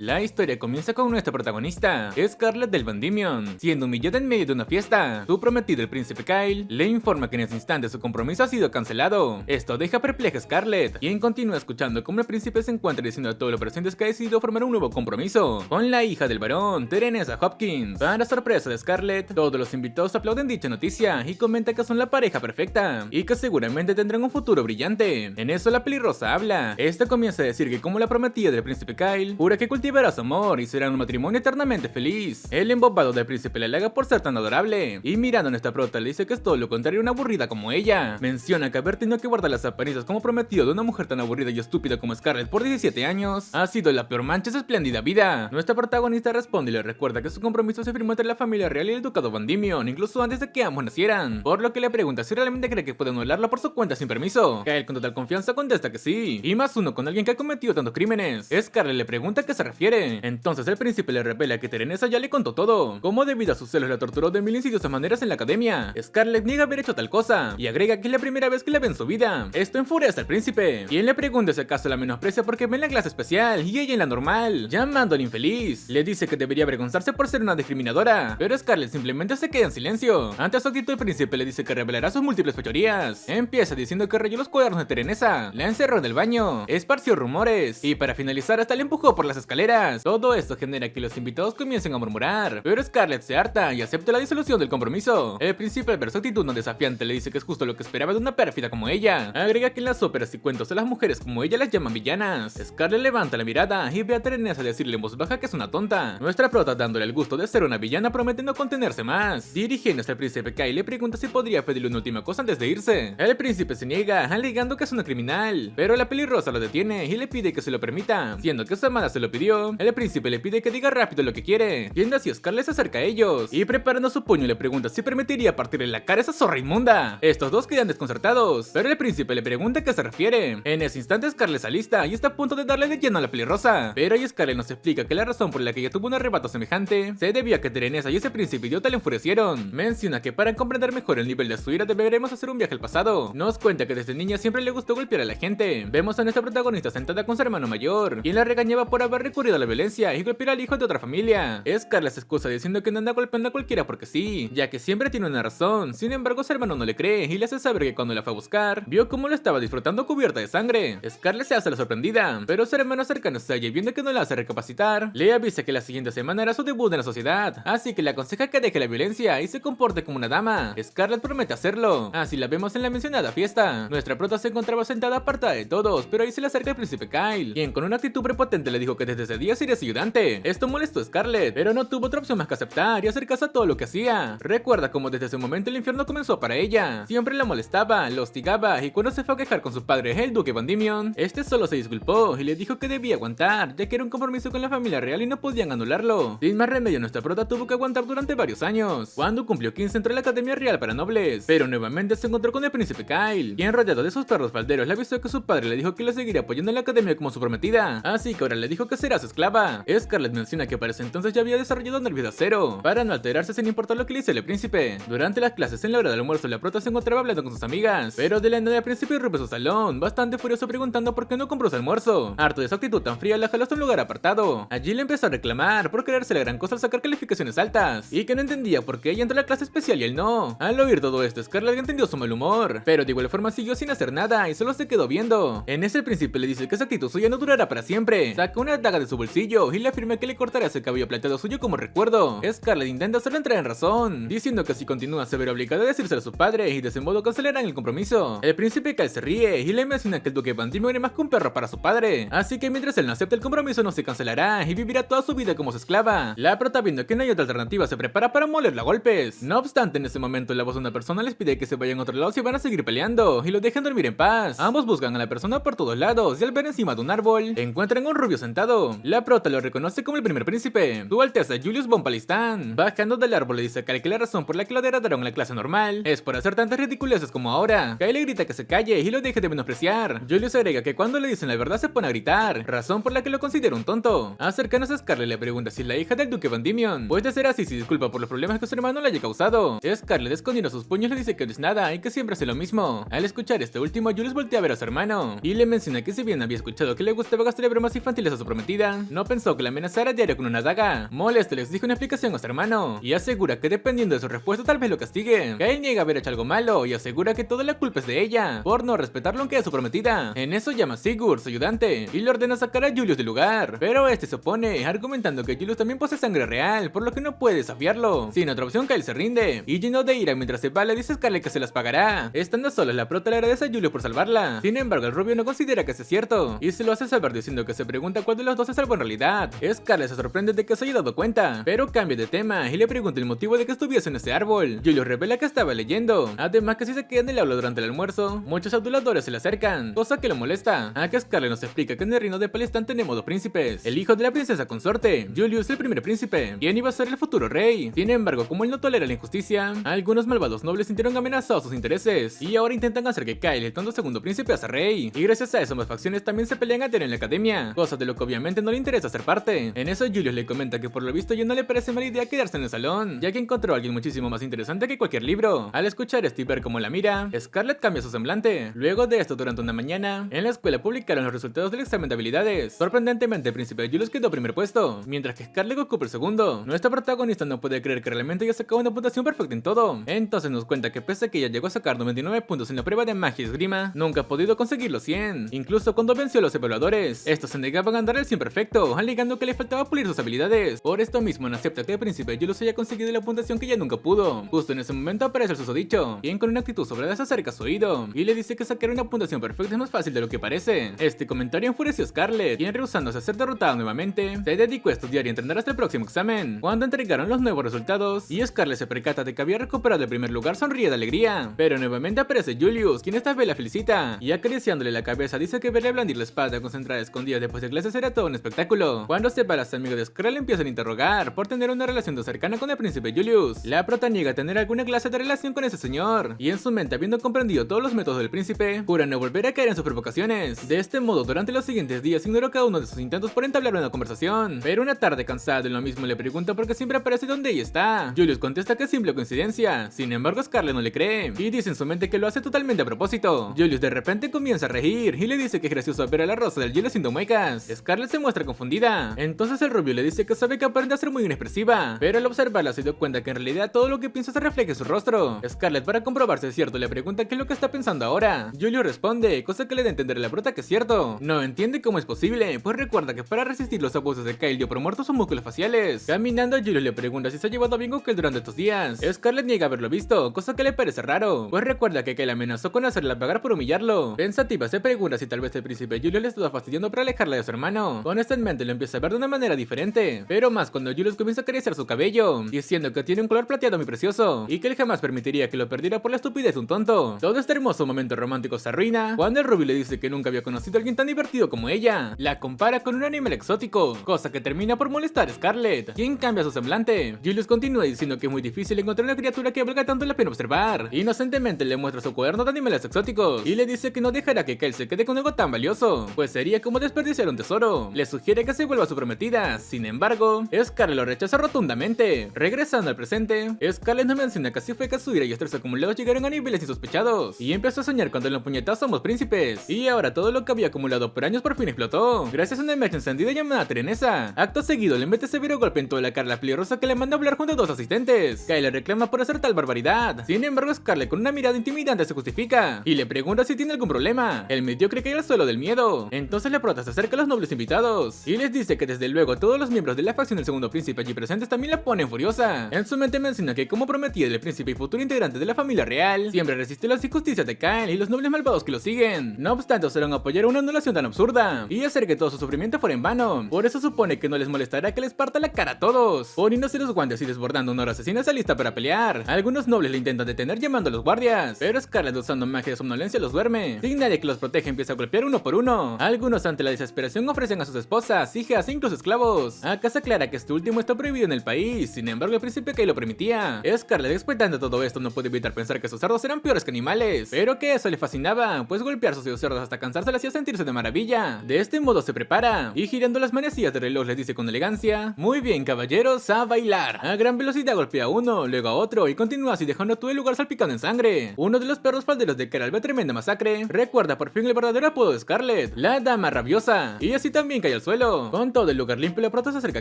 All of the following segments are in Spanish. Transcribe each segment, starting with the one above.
La historia comienza con nuestra protagonista, Scarlett del Bandimion, siendo humillada en medio de una fiesta. Su prometido, el príncipe Kyle, le informa que en ese instante su compromiso ha sido cancelado. Esto deja perpleja a Scarlett, quien continúa escuchando cómo el príncipe se encuentra diciendo a todos los presentes que ha decidido formar un nuevo compromiso con la hija del varón, Teresa Hopkins. Para sorpresa de Scarlett, todos los invitados aplauden dicha noticia y comentan que son la pareja perfecta y que seguramente tendrán un futuro brillante. En eso la pelirrosa habla. Esta comienza a decir que como la prometida del príncipe Kyle, jura que cultivará su amor y serán un matrimonio eternamente feliz. El embobado del príncipe le halaga por ser tan adorable y mirando a nuestra prota le dice que es todo lo contrario una aburrida como ella. Menciona que haber tenido que guardar las apariencias como prometido de una mujer tan aburrida y estúpida como Scarlett por 17 años ha sido la peor mancha de su espléndida vida. Nuestra protagonista responde y le recuerda que su compromiso se firmó entre la familia real y el ducado Bandimion incluso antes de que ambos nacieran, por lo que le pregunta si realmente cree que puede anularla por su cuenta sin permiso. Kyle con total confianza contesta que sí, y más uno con alguien que ha cometido tantos crímenes. Scarlett le pregunta a qué se refiere. Entonces el príncipe le revela que Teresa ya le contó todo, como debido a sus celos la torturó de mil insidiosas maneras en la academia. Scarlett niega haber hecho tal cosa y agrega que es la primera vez que la ve en su vida. Esto enfurece al príncipe, quien le pregunta si acaso la menosprecia porque ve en la clase especial y ella en la normal, llamando al infeliz. Le dice que debería avergonzarse por ser una discriminadora, pero Scarlett simplemente se queda en silencio. Ante su actitud el príncipe le dice que revelará sus múltiples fechorías. Empieza diciendo que rayó los cuadernos de Teresa, la encerró en el baño, esparció rumores y para finalizar hasta le empujó por las escaleras. Todo esto genera que los invitados comiencen a murmurar, pero Scarlett se harta y acepta la disolución del compromiso. El príncipe, al ver su actitud no desafiante, le dice que es justo lo que esperaba de una pérfida como ella. Agrega que en las óperas y cuentos a las mujeres como ella las llaman villanas. Scarlett levanta la mirada y ve a Teresa decirle en voz baja que es una tonta. Nuestra prota, dándole el gusto de ser una villana, promete no contenerse más. Dirigiéndose al príncipe Kyle, le pregunta si podría pedirle una última cosa antes de irse. El príncipe se niega, alegando que es una criminal, pero la pelirrosa lo detiene y le pide que se lo permita, siendo que su amada se lo pidió. El príncipe le pide que diga rápido lo que quiere, y así Scarlett se acerca a ellos y preparando su puño le pregunta si permitiría partirle la cara a esa zorra inmunda. Estos dos quedan desconcertados, pero el príncipe le pregunta a qué se refiere. En ese instante Scarlett se alista y está a punto de darle de lleno a la pelirrosa, pero ahí Scarlett nos explica que la razón por la que ella tuvo un arrebato semejante se debía a que Teresa y ese príncipe idiota le enfurecieron. Menciona que para comprender mejor el nivel de su ira deberemos hacer un viaje al pasado. Nos cuenta que desde niña siempre le gustó golpear a la gente. Vemos a nuestra protagonista sentada con su hermano mayor, quien la regañaba por haber recurrido a la violencia y golpear al hijo de otra familia. Scarlett se excusa diciendo que no anda golpeando a cualquiera porque sí, ya que siempre tiene una razón. Sin embargo, su hermano no le cree y le hace saber que cuando la fue a buscar, vio cómo lo estaba disfrutando cubierta de sangre. Scarlett se hace la sorprendida, pero su hermano cercano a ella, viendo que no la hace recapacitar, le avisa que la siguiente semana era su debut en la sociedad, así que le aconseja que deje la violencia y se comporte como una dama. Scarlett promete hacerlo, así la vemos en la mencionada fiesta. Nuestra prota se encontraba sentada apartada de todos, pero ahí se le acerca el príncipe Kyle, quien con una actitud prepotente le dijo que desde ese día sería su ayudante. Esto molestó a Scarlett, pero no tuvo otra opción más que aceptar y hacer caso a todo lo que hacía. Recuerda cómo desde ese momento el infierno comenzó para ella. Siempre la molestaba, la hostigaba y cuando se fue a quejar con su padre, el duque Bandimion, este solo se disculpó y le dijo que debía aguantar, ya que era un compromiso con la familia real y no podían anularlo. Sin más remedio, nuestra prota tuvo que aguantar durante varios años. Cuando cumplió 15 entró a la Academia Real para Nobles, pero nuevamente se encontró con el príncipe Kyle, quien rodeado de sus perros falderos le avisó que su padre le dijo que le seguiría apoyando en la academia como su prometida, así que ahora le dijo que será su esclava. Scarlett menciona que para ese entonces ya había desarrollado nervios de acero, para no alterarse sin importar lo que le dice el príncipe. Durante las clases en la hora del almuerzo la prota se encontraba hablando con sus amigas, pero de la nada el príncipe irrumpe su salón, bastante furioso preguntando por qué no compró su almuerzo. Harto de su actitud tan fría la jaló hasta un lugar apartado. Allí le empezó a reclamar por creerse la gran cosa al sacar calificaciones altas, y que no entendía por qué ella entró a la clase especial y él no. Al oír todo esto Scarlett entendió su mal humor, pero de igual forma siguió sin hacer nada y solo se quedó viendo. En ese el príncipe le dice que esa actitud suya no durará para siempre. Saca una daga de su bolsillo y le afirma que le cortará ese cabello plateado suyo como recuerdo. Scarlett intenta hacerle entrar en razón, diciendo que si continúa se verá obligada a decírselo a su padre y de ese modo cancelarán el compromiso. El príncipe Kyle se ríe y le menciona que el duque Bandimion era más que un perro para su padre, así que mientras él no acepte el compromiso no se cancelará y vivirá toda su vida como su esclava. La prota, viendo que no hay otra alternativa, se prepara para molerla a golpes. No obstante, en ese momento la voz de una persona les pide que se vayan a otro lado si van a seguir peleando y lo dejen dormir en paz. Ambos buscan a la persona por todos lados y al ver encima de un árbol encuentran a un rubio sentado. La prota lo reconoce como el primer príncipe, Su Alteza Julius von Palistán. Bajando del árbol le dice a Kyle que la razón por la que lo degradaron en la clase normal es por hacer tantas ridiculeces como ahora. Kyle le grita que se calle y lo deje de menospreciar. Julius agrega que cuando le dicen la verdad se pone a gritar, razón por la que lo considera un tonto. Acercándose a Scarlett le pregunta si es la hija del duque Bandimion, pues de ser así se disculpa por los problemas que su hermano le haya causado. Scarlett, escondiendo sus puños, le dice que no es nada y que siempre hace lo mismo. Al escuchar este último, Julius voltea a ver a su hermano y le menciona que si bien había escuchado que le gustaba gastar bromas infantiles a su prometida, ella no pensó que la amenazara a diario con una daga. Molesto le exige una explicación a su hermano y asegura que dependiendo de su respuesta tal vez lo castigue. Kyle niega haber hecho algo malo y asegura que toda la culpa es de ella por no respetarlo aunque es su prometida. En eso llama a Sigurd, su ayudante, y le ordena sacar a Julius del lugar, pero este se opone, argumentando que Julius también posee sangre real, por lo que no puede desafiarlo. Sin otra opción, Kyle se rinde y lleno de ira mientras se va le dice a Scarlett que se las pagará. Estando sola, la prota le agradece a Julius por salvarla. Sin embargo, el rubio no considera que sea cierto y se lo hace saber diciendo que se pregunta cuál de los dos se salvó en realidad. Scarlett se sorprende de que se haya dado cuenta, pero cambia de tema y le pregunta el motivo de que estuviese en ese árbol. Julius revela que estaba leyendo, además que si se queda en el aula durante el almuerzo, muchos aduladores se le acercan, cosa que lo molesta. A que Scarlett nos explica que en el reino de Palestán tenemos dos príncipes, el hijo de la princesa consorte, Julius el primer príncipe, quien iba a ser el futuro rey. Sin embargo, como él no tolera la injusticia, algunos malvados nobles sintieron amenazados sus intereses y ahora intentan hacer que Kyle, el tonto segundo príncipe, sea rey. Y gracias a eso, más facciones también se pelean a tener en la academia, cosa de lo que obviamente no le interesa ser parte. En eso, Julius le comenta que por lo visto ya no le parece mala idea quedarse en el salón, ya que encontró a alguien muchísimo más interesante que cualquier libro. Al escuchar esto y ver cómo la mira, Scarlett cambia su semblante. Luego de esto, durante una mañana, en la escuela publicaron los resultados del examen de habilidades. Sorprendentemente, el príncipe Julius quedó primer puesto, mientras que Scarlett ocupa el segundo. Nuestra protagonista no puede creer que realmente haya sacado una puntuación perfecta en todo. Entonces nos cuenta que pese a que ella llegó a sacar 99 puntos en la prueba de magia y esgrima, nunca ha podido conseguir los 100, incluso cuando venció a los evaluadores. Estos se negaban a dar el 100 perfecto, alegando que le faltaba pulir sus habilidades. Por esto mismo no acepta que el príncipe Julius haya conseguido la puntuación que ella nunca pudo. Justo en ese momento aparece el susodicho, quien con una actitud sobrada se acerca a su oído y le dice que sacar una puntuación perfecta es más fácil de lo que parece. Este comentario enfureció a Scarlett, quien rehusándose a ser derrotada nuevamente, se dedicó a estudiar y entrenar hasta el próximo examen. Cuando entregaron los nuevos resultados y Scarlett se percata de que había recuperado el primer lugar, sonríe de alegría, pero nuevamente aparece Julius, quien esta vez la felicita y acariciándole la cabeza dice que verle blandir la espada concentrada escondida después de clases era todo un espectáculo. Cuando se va, las amigas de Scarlett empiezan a interrogar por tener una relación tan cercana con el príncipe Julius. La prota niega tener alguna clase de relación con ese señor y en su mente, habiendo comprendido todos los métodos del príncipe, jura no volver a caer en sus provocaciones. De este modo, durante los siguientes días ignoró cada uno de sus intentos por entablar una conversación, pero una tarde cansada de lo mismo le pregunta por qué siempre aparece donde ella está. Julius contesta que es simple coincidencia, sin embargo Scarlett no le cree y dice en su mente que lo hace totalmente a propósito. Julius de repente comienza a reír y le dice que es gracioso ver a la rosa del hielo sin muecas. Scarlett se muestra confundida, entonces el rubio le dice que sabe que aparenta ser muy inexpresiva, pero al observarla se dio cuenta que en realidad todo lo que piensa se refleja en su rostro. Scarlett, para comprobar si es cierto, le pregunta qué es lo que está pensando ahora. Julius responde, cosa que le da a entender a la prota que es cierto. No entiende cómo es posible, pues recuerda que para resistir los abusos de Kyle dio por muertos sus músculos faciales. Caminando, Julius le pregunta si se ha llevado bien con Kyle durante estos días. Scarlett niega haberlo visto, cosa que le parece raro, pues recuerda que Kyle amenazó con hacerla pagar por humillarlo. Pensativa, se pregunta si tal vez el príncipe Julius le estaba fastidiando para alejarla de su hermano. Con esto en mente lo empieza a ver de una manera diferente, pero más cuando Julius comienza a acariciar su cabello, diciendo que tiene un color plateado muy precioso y que él jamás permitiría que lo perdiera por la estupidez de un tonto. Todo este hermoso momento romántico se arruina cuando el rubio le dice que nunca había conocido a alguien tan divertido como ella. La compara con un animal exótico, cosa que termina por molestar a Scarlett, quien cambia su semblante. Julius continúa diciendo que es muy difícil encontrar una criatura que valga tanto la pena observar. Inocentemente le muestra su cuaderno de animales exóticos y le dice que no dejará que Kyle se quede con algo tan valioso, pues sería como desperdiciar un tesoro. Le sugiere que se vuelva su prometida. Sin embargo, Scarlett lo rechaza rotundamente. Regresando al presente, Scarlett nos menciona que así fue que su ira y estrés acumulados llegaron a niveles insospechados y empezó a soñar cuando en la puñetazo somos príncipes. Y ahora todo lo que había acumulado por años por fin explotó, gracias a una mecha encendida llamada Terenesa. Acto seguido le mete severo golpe en toda la cara a la pelirrosa que le manda a hablar junto a dos asistentes. Kyle le reclama por hacer tal barbaridad. Sin embargo, Scarlett con una mirada intimidante se justifica y le pregunta si tiene algún problema. El mediocre cae al suelo del miedo. Entonces la prota se acerca a los nobles invitados y les dice que desde luego todos los miembros de la facción del segundo príncipe allí presentes también la ponen furiosa. En su mente menciona que como prometida del príncipe y futuro integrante de la familia real, siempre resiste las injusticias de Kyle y los nobles malvados que lo siguen. No obstante, osaron apoyar una anulación tan absurda y hacer que todo su sufrimiento fuera en vano. Por eso supone que no les molestará que les parta la cara a todos, poniéndose los guantes y desbordando una hora asesina se lista para pelear. Algunos nobles le intentan detener llamando a los guardias, pero Scarlett, usando magia de somnolencia, los duerme. Sin nadie que los proteja, empieza a golpear uno por uno. Algunos, ante la desesperación, ofrecen a sus esposas, hijas e incluso esclavos. Acá se aclara que este último está prohibido en el país, sin embargo el príncipe Kyle lo permitía. Scarlett, después de todo esto, no puede evitar pensar que sus cerdos eran peores que animales, pero que eso le fascinaba, pues golpear sus cerdos hasta cansarse le hacía sentirse de maravilla. De este modo se prepara, y girando las manecillas del reloj les dice con elegancia: muy bien caballeros, a bailar. A gran velocidad golpea a uno, luego a otro, y continúa así dejando todo el lugar salpicado en sangre. Uno de los perros falderos de Kyle ve tremenda masacre, recuerda por fin el verdadero apodo de Scarlett, la dama rabiosa, y así también cae al suelo. Con todo el lugar limpio, la prota se acerca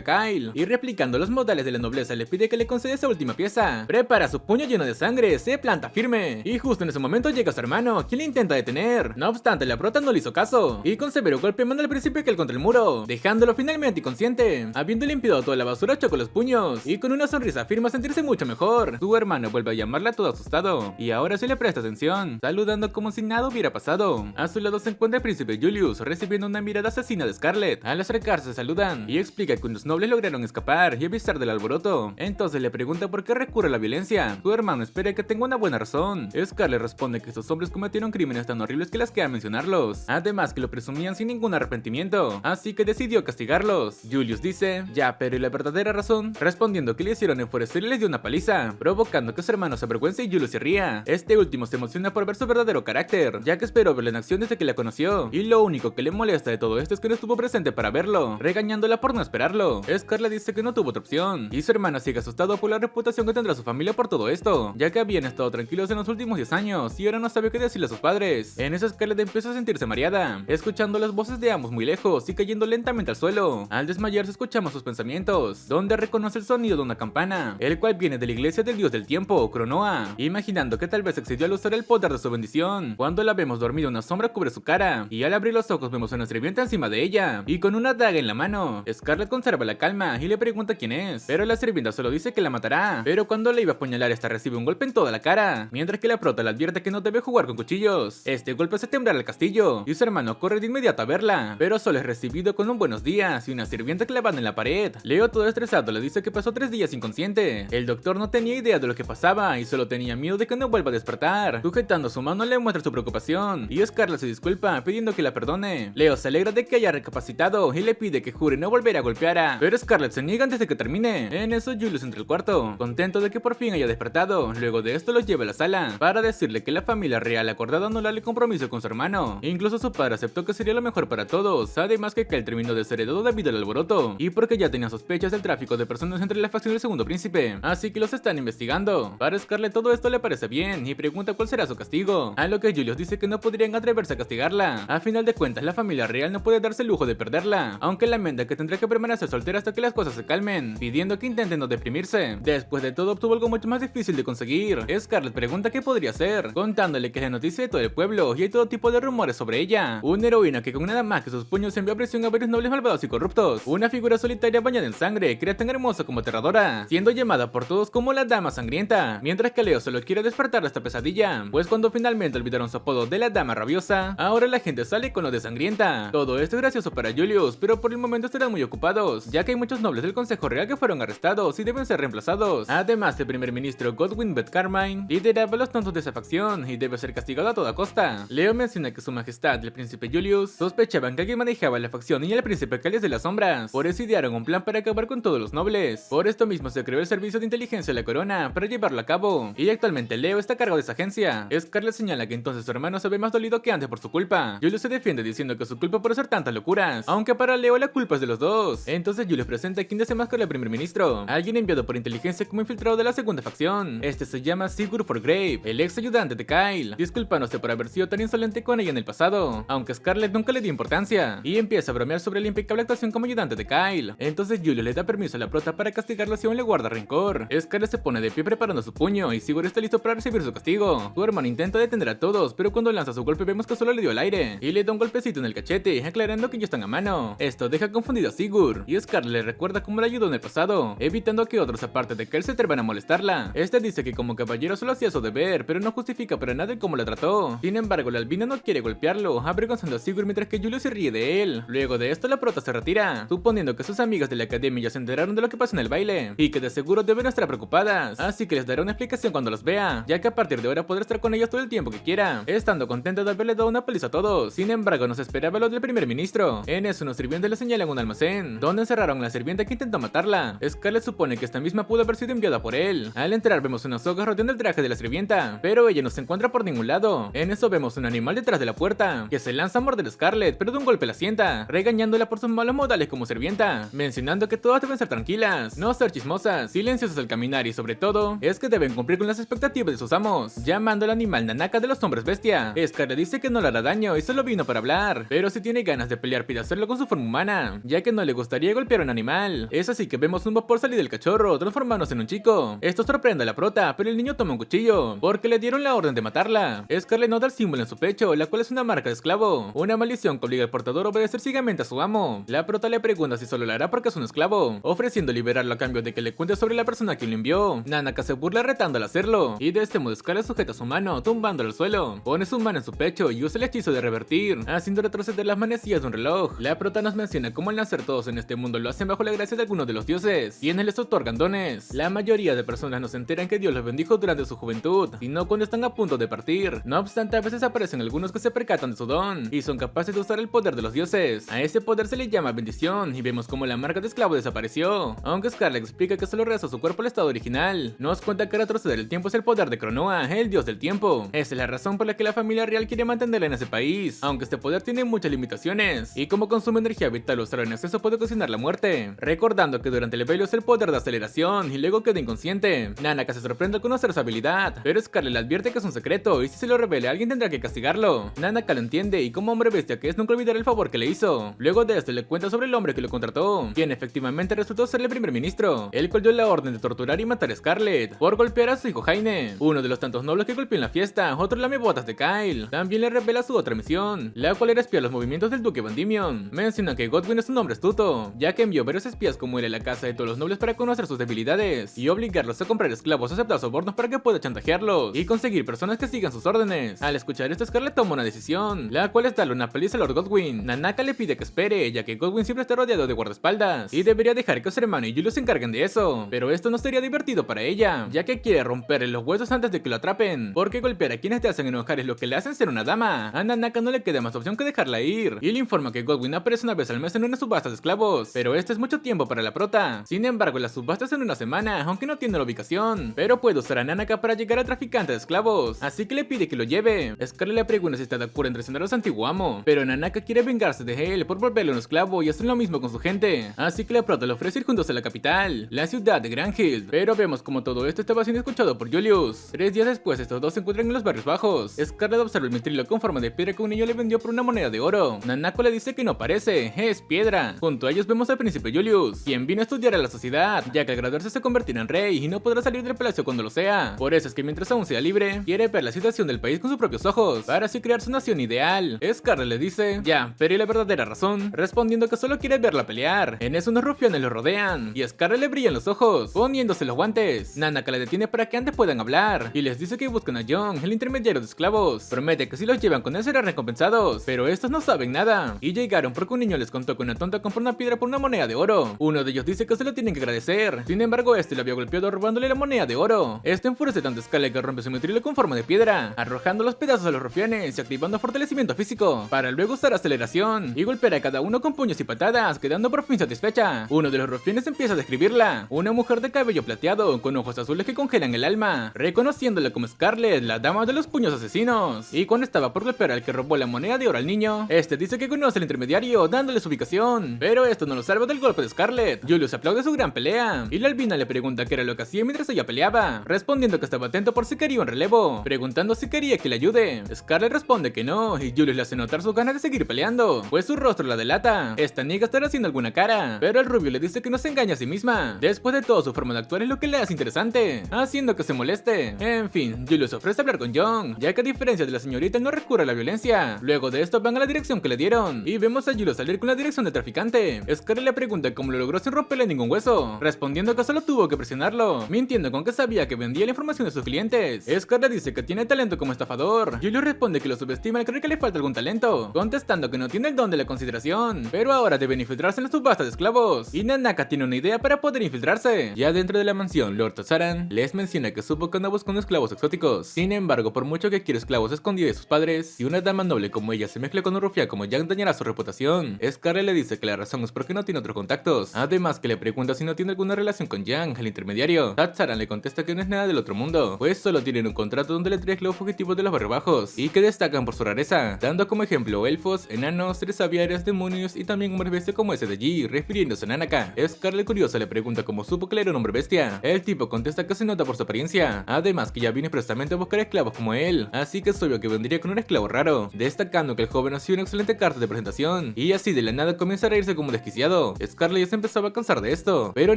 a Kyle y replicando los modales de la nobleza le pide que le conceda esa última pieza. Prepara su puño lleno de sangre, se planta firme y justo en ese momento llega su hermano, quien le intenta detener. No obstante, la prota no le hizo caso y con severo golpe manda al príncipe Kel contra el muro, dejándolo finalmente inconsciente. Habiendo limpiado toda la basura, chocó los puños y con una sonrisa afirma sentirse mucho mejor. Su hermano vuelve a llamarla todo asustado y ahora se le presta atención, saludando como si nada hubiera pasado. A su lado se encuentra el príncipe Julius, recibiendo una mirada asesina de Scarlett. Al acercarse saludan y explica que unos nobles lograron escapar y avisar del alboroto. Entonces le pregunta por qué recurre a la violencia. Su hermano espera que tenga una buena razón. Scarlett responde que estos hombres cometieron crímenes tan horribles que las queda mencionarlos, además que lo presumían sin ningún arrepentimiento, así que decidió castigarlos. Julius dice, ya, pero ¿y la verdadera razón? Respondiendo que le hicieron enfurecer y les dio una paliza, provocando que su hermano se avergüence y Julius se ría. Este último se emociona por ver su verdadero carácter, ya que esperó verla en acción desde que la conoció, y lo único que le molesta de todo esto es que no estuvo presente para verlo, regañándola por no esperarlo. Scarlett dice que no tuvo otra opción, y su hermano sigue asustado por la reputación que tendrá su familia por todo esto, ya que habían estado tranquilos en los últimos 10 años, y ahora no sabe qué decirle a sus padres. En eso Scarlett empieza a sentirse mareada, escuchando las voces de ambos muy lejos y cayendo lentamente al suelo. Al desmayarse escuchamos sus pensamientos, donde reconoce el sonido de una campana, el cual viene de la iglesia del dios del tiempo, Cronoa, imaginando que tal vez accedió al usar el poder de su bendición. Cuando la vemos dormida, una sombra cubre su cara, y al abrir los ojos vemos a una sirvienta encima de ella, y con una daga en la mano. Scarlett conserva la calma y le pregunta quién es, pero la sirvienta solo dice que la matará, pero cuando le iba a apuñalar esta recibe un golpe en toda la cara, mientras que la prota le advierte que no debe jugar con cuchillos. Este golpe hace temblar el castillo, y su hermano corre de inmediato a verla, pero solo es recibido con un buenos días y una sirvienta clavada en la pared. Leo, todo estresado, le dice que pasó 3 días inconsciente. El doctor no tenía idea de lo que pasaba y solo tenía miedo de que no vuelva a despertar. Sujetando su mano le muestra su preocupación y Scarlett se disculpa pidiendo que la perdone. Leo se alegra de que haya recapacitado y le pide que jure no volver a golpear, pero Scarlett se niega antes de que termine. En eso Julius entra al cuarto, contento de que por fin haya despertado. Luego de esto lo lleva a la sala para decirle que la familia real acordado anular el compromiso con su hermano. Incluso su padre aceptó que sería lo mejor para todos, además que Kel terminó de ser heredado debido al alboroto y porque ya tenía sospechas del tráfico de personas entre la facción del segundo príncipe, así que los están investigando. Para Scarlett todo esto le parece bien y pregunta cuál será su castigo, a lo que Julius dice que no podrían atreverse a castigarla. A final de cuentas la familia real no puede darse el lujo de perderla, aunque lamenta que tendrá que permanecer soltera hasta que las cosas se calmen, pidiendo que intenten no deprimirse. Después de todo obtuvo algo mucho más difícil de conseguir. Scarlett pregunta qué podría hacer, contándole que es la noticia de todo el pueblo y hay todo tipo de rumores sobre ella, una heroína que con nada más que sus puños envió a prisión a varios nobles malvados y corruptos, una figura solitaria bañada en sangre, que era tan hermosa como aterradora, siendo llamada por todos como la Dama Sangrienta, mientras que Leo solo quiere despertar de esta pesadilla, pues cuando finalmente olvidaron su apodo de la Dama Rabiosa, ahora la gente sale con lo de Sangrienta. Todo esto es gracioso para Julius, pero por el momento estarán muy ocupados, ya que hay muchos nobles del Consejo Real que fueron arrestados y deben ser reemplazados. Además, el primer ministro Godwin Beth Carmine lideraba los tontos de esa facción y debe ser castigado a toda costa. Leo menciona que su majestad, el príncipe Julius, sospechaban que alguien manejaba la facción y el príncipe Cáliz de las Sombras, por eso idearon un plan para acabar con todos los nobles. Por esto mismo se creó el servicio de inteligencia de la corona para llevarlo a cabo, y actualmente Leo está a cargo de esa agencia. Scarlett señala que entonces su hermano se ve más dolido que antes por su culpa. Julius se defiende diciendo que su culpa por hacer tantas locuras, aunque para Leo la culpa es de los dos. Entonces Julius presenta a quien desenmascara al primer ministro, alguien enviado por inteligencia como infiltrado de la segunda facción. Este se llama Sigurd Forgrave, el ex ayudante de Kyle, disculpándose por haber sido tan insolente con ella en el pasado, aunque Scarlett nunca le dio importancia, y empieza a bromear sobre la impecable actuación como ayudante de Kyle. Entonces Julius le da permiso a la prota para castigarlo si aún le guarda rencor. Scarlett se pone de pie preparando su puño y Sigurd está listo para recibir su castigo. Su hermano intenta detener a todos, pero cuando lanza su golpe vemos que solo le dio al aire y le da un golpecito en el cachete, aclarando que ya están a mano. Esto deja confundido a Sigurd y Scarlett le recuerda cómo le ayudó en el pasado, evitando que otros aparte de Kyle se atrevan a molestarla. Este dice que como caballero solo hacía su deber, pero no justifica para nada el cómo la trató. Sin embargo, la albina no quiere golpearlo, avergonzando a Sigurd mientras que Julius se ríe de él. Luego de esto la prota se retira, suponiendo que sus amigas de la academia ya se enteraron de lo que pasó en el baile y que de seguro deben estar preocupadas, así que les dará una explicación cuando los vea, ya que a partir de ahora podrá estar con ellas todo el tiempo que quiera, estando contenta de haberle dado una paliza a todos. Sin embargo, no se esperaba lo del primer ministro. En eso unos sirvientes le señalan un almacén, donde encerraron a la sirvienta que intentó matarla. Scarlett supone que esta misma pudo haber sido enviada por él. Al entrar vemos unas sogas rodeando el traje de la sirvienta, pero ella no se encuentra por ningún lado. En eso vemos un animal detrás de la puerta, que se lanza a morder a Scarlett, pero de un golpe la sienta, regañándola por sus malos modales como sirvienta, mencionando que todas deben ser tranquilas, no ser chismosas, silenciosas al caminar y sobre todo, es que deben cumplir con las expectativas de sus amos, llamando al animal Nanaka de los hombres bestia. Scarlett dice que no le hará daño y solo vino para hablar, pero si tiene ganas de pelear pide hacerlo hacerlo con su forma humana, ya que no le gustaría golpear a un animal. Es así que vemos un vapor salir del cachorro, transformándose en un chico. Esto sorprende a la prota, pero el niño toma un cuchillo, porque le dieron la orden de matarla. Scarlet nota el símbolo en su pecho, la cual es una marca de esclavo, una maldición que obliga al portador a obedecer ciegamente a su amo. La prota le pregunta si solo lo hará porque es un esclavo, ofreciendo liberarlo a cambio de que le cuente sobre la persona que lo envió. Nanaka se burla retándola a hacerlo, y de este modo Scarlet sujeta su mano, tumbándolo al suelo. Pone su mano en su pecho y usa el hechizo de revertir, haciendo retroceder las manecillas de un reloj. La prota nos menciona cómo al nacer todos en este mundo lo hacen bajo la gracia de algunos de los dioses, quienes les otorgan dones. La mayoría de personas no se enteran que Dios los bendijo durante su juventud, sino cuando están a punto de partir. No obstante, a veces aparecen algunos que se percatan de su don, y son capaces de usar el poder de los dioses. A ese poder se le llama bendición, y vemos cómo la marca de esclavo desapareció, aunque Scarlet explica que solo resta su cuerpo al estado original. Nos cuenta que retroceder el tiempo es el poder de Cronoa, el dios del tiempo. Esa es la razón por la que la familia real quiere mantenerla en ese país, aunque este poder tiene muchas limitaciones, y como consume energía vital usarlo en exceso puede ocasionar la muerte. Recordando que durante el baile es el poder de aceleración, y luego queda inconsciente. Nanaka se sorprende al conocer su habilidad, pero Scarlet le advierte que es un secreto, y si se lo revela alguien tendrá que castigarlo. Nanaka lo entiende, y como hombre bestia que es nunca olvidará el favor que le hizo. Luego de esto le cuenta sobre el hombre que lo contrató, quien efectivamente resultó ser el primer ministro, el cual dio la orden de torturar y matar a Scarlet por golpear a su hijo Jaime, uno de los tantos nobles que golpeó en la fiesta. Otro lamebotas de Kyle también le revela su otra misión, la cual era espiar los movimientos del duque Endymion. Menciona que Godwyn es un hombre astuto, ya que envió varios espías como él a la casa de todos los nobles para conocer sus debilidades y obligarlos a comprar esclavos o aceptar sobornos para que pueda chantajearlos y conseguir personas que sigan sus órdenes. Al escuchar esto, Scarlet toma una decisión, la cual es darle una paliza a Lord Godwyn. Nanaka le pide que espere, ya que Godwyn siempre está rodeado de guardaespaldas y debería dejar que su hermano y Julius se encarguen de eso, pero esto no sería divertido para ella, ya que quiere romperle los huesos antes de que lo atrapen, porque golpear a quienes te hacen enojar es lo que le hacen ser una dama. A Nanaka no le queda más opción que dejarla ir, y le informa que Godwyn aparece una vez al mes en una subasta de esclavos, pero este es mucho tiempo para la prota. Sin embargo, la subasta es en una semana, aunque no tiene la ubicación, pero puede usar a Nanaka para llegar al traficante de esclavos, así que le pide que lo lleve. Scarlet le pregunta si está de acuerdo en traicionar a su antiguo amo, pero Nanaka quiere vengarse de él por volverle un esclavo y hacer lo mismo con su gente, así que la prota le ofrece ir juntos a la capital, la ciudad de Granhild. Pero vemos como todo esto estaba siendo escuchado por Julius. 3 días después, estos dos se encuentran en los barrios bajos. Scarlet observa el mitrilo con forma de piedra que un niño le vendió por una moneda de oro. Nanako le dice que no parece, es piedra. Junto a ellos vemos al príncipe Julius, quien vino a estudiar a la sociedad, ya que al graduarse se convertirá en rey y no podrá salir del palacio cuando lo sea. Por eso es que mientras aún sea libre, quiere ver la situación del país con sus propios ojos, para así crear su nación ideal. Scarlet le dice, ya, pero ¿y la verdadera razón? Respondiendo que solo quiere verla pelear. En eso unos rufianes lo rodean, y a Scarlet le brillan los ojos, poniéndose los guantes. Nanaka le detiene para que antes puedan hablar, y les dice que buscan a John, el intermediario de esclavos. Promete que si los llevan con él serán recompensados, pero estos no saben nada, y llegaron porque un niño les contó que una tonta compró una piedra por una moneda de oro. Uno de ellos dice que se lo tienen que agradecer, sin embargo este lo había golpeado robándole la moneda de oro. Este enfurece tanto a Scarlet que rompe su mitrilo con forma de piedra, arrojando los pedazos a los rufianes y activando fortalecimiento físico, para luego usar aceleración y golpear a cada uno con puños y patadas, quedando por fin satisfecha. Uno de los rufianes empieza a describirla, una mujer de cabello plateado con ojos azules que congelan el alma, reconociéndola como Scarlet, la dama de los puños asesinos. Y cuando estaba por golpear al que robó la moneda de oro al niño, este dice que conoce al intermediario, dándole su ubicación, pero esto no lo salva del golpe de Scarlet. Julius aplaude su gran pelea, y la albina le pregunta qué era lo que hacía mientras ella peleaba, respondiendo que estaba atento por si quería un relevo, preguntando si quería que le ayude. Scarlet responde que no, y Julius le hace notar sus ganas de seguir peleando, pues su rostro la delata. Esta niega estar haciendo alguna cara, pero el rubio le dice que no se engaña a sí misma. Después de todo, su forma de actuar es lo que le hace interesante, haciendo que se moleste. En fin, Julius ofrece hablar con John, ya que a diferencia de la señorita no recurre a la violencia. Luego de esto van a la dirección que le dieron, y vemos a Julius salir con la dirección del traficante. Scarlet le pregunta cómo lo logró sin romperle ningún hueso, respondiendo que solo tuvo que presionarlo, mintiendo con que sabía que vendía la información de sus clientes. Scarlet dice que tiene talento como estafador. Julius responde que lo subestima al creer que le falta algún talento, contestando que no tiene el don de la consideración, pero ahora deben infiltrarse en la subasta de esclavos, y Nanaka tiene una idea para poder infiltrarse. Ya dentro de la mansión, Lord Tazaran les menciona que supo que anda buscando esclavos exóticos. Sin embargo, por mucho que quiere esclavos escondidos de sus padres, si una dama noble como ella se mezcla con un rufián como Yang, dañará su reputación. Scarlet le dice que la razón es porque no tiene otros contactos, además que le pregunta si no tiene alguna relación con Yang, el intermediario. Tazaran le contesta que no es nada del otro mundo, pues solo tienen un contrato donde le trae esclavos fugitivos de los barrios bajos, y que destacan por su rareza, dando como ejemplo elfos, enanos, tres aviarias, demonios y también hombres bestia como ese de allí, refiriéndose a Nanaka. Scarlet curiosa le pregunta cómo supo que él era un hombre bestia. El tipo contesta que se nota por su apariencia, además que ya viene expresamente a buscar esclavos como él, así que es obvio que vendría con un esclavo raro, destacando que el joven ha sido una excelente carta de presentación. bien, y así de la nada comienza a reírse como un desquiciado. Scarlett ya se empezaba a cansar de esto, pero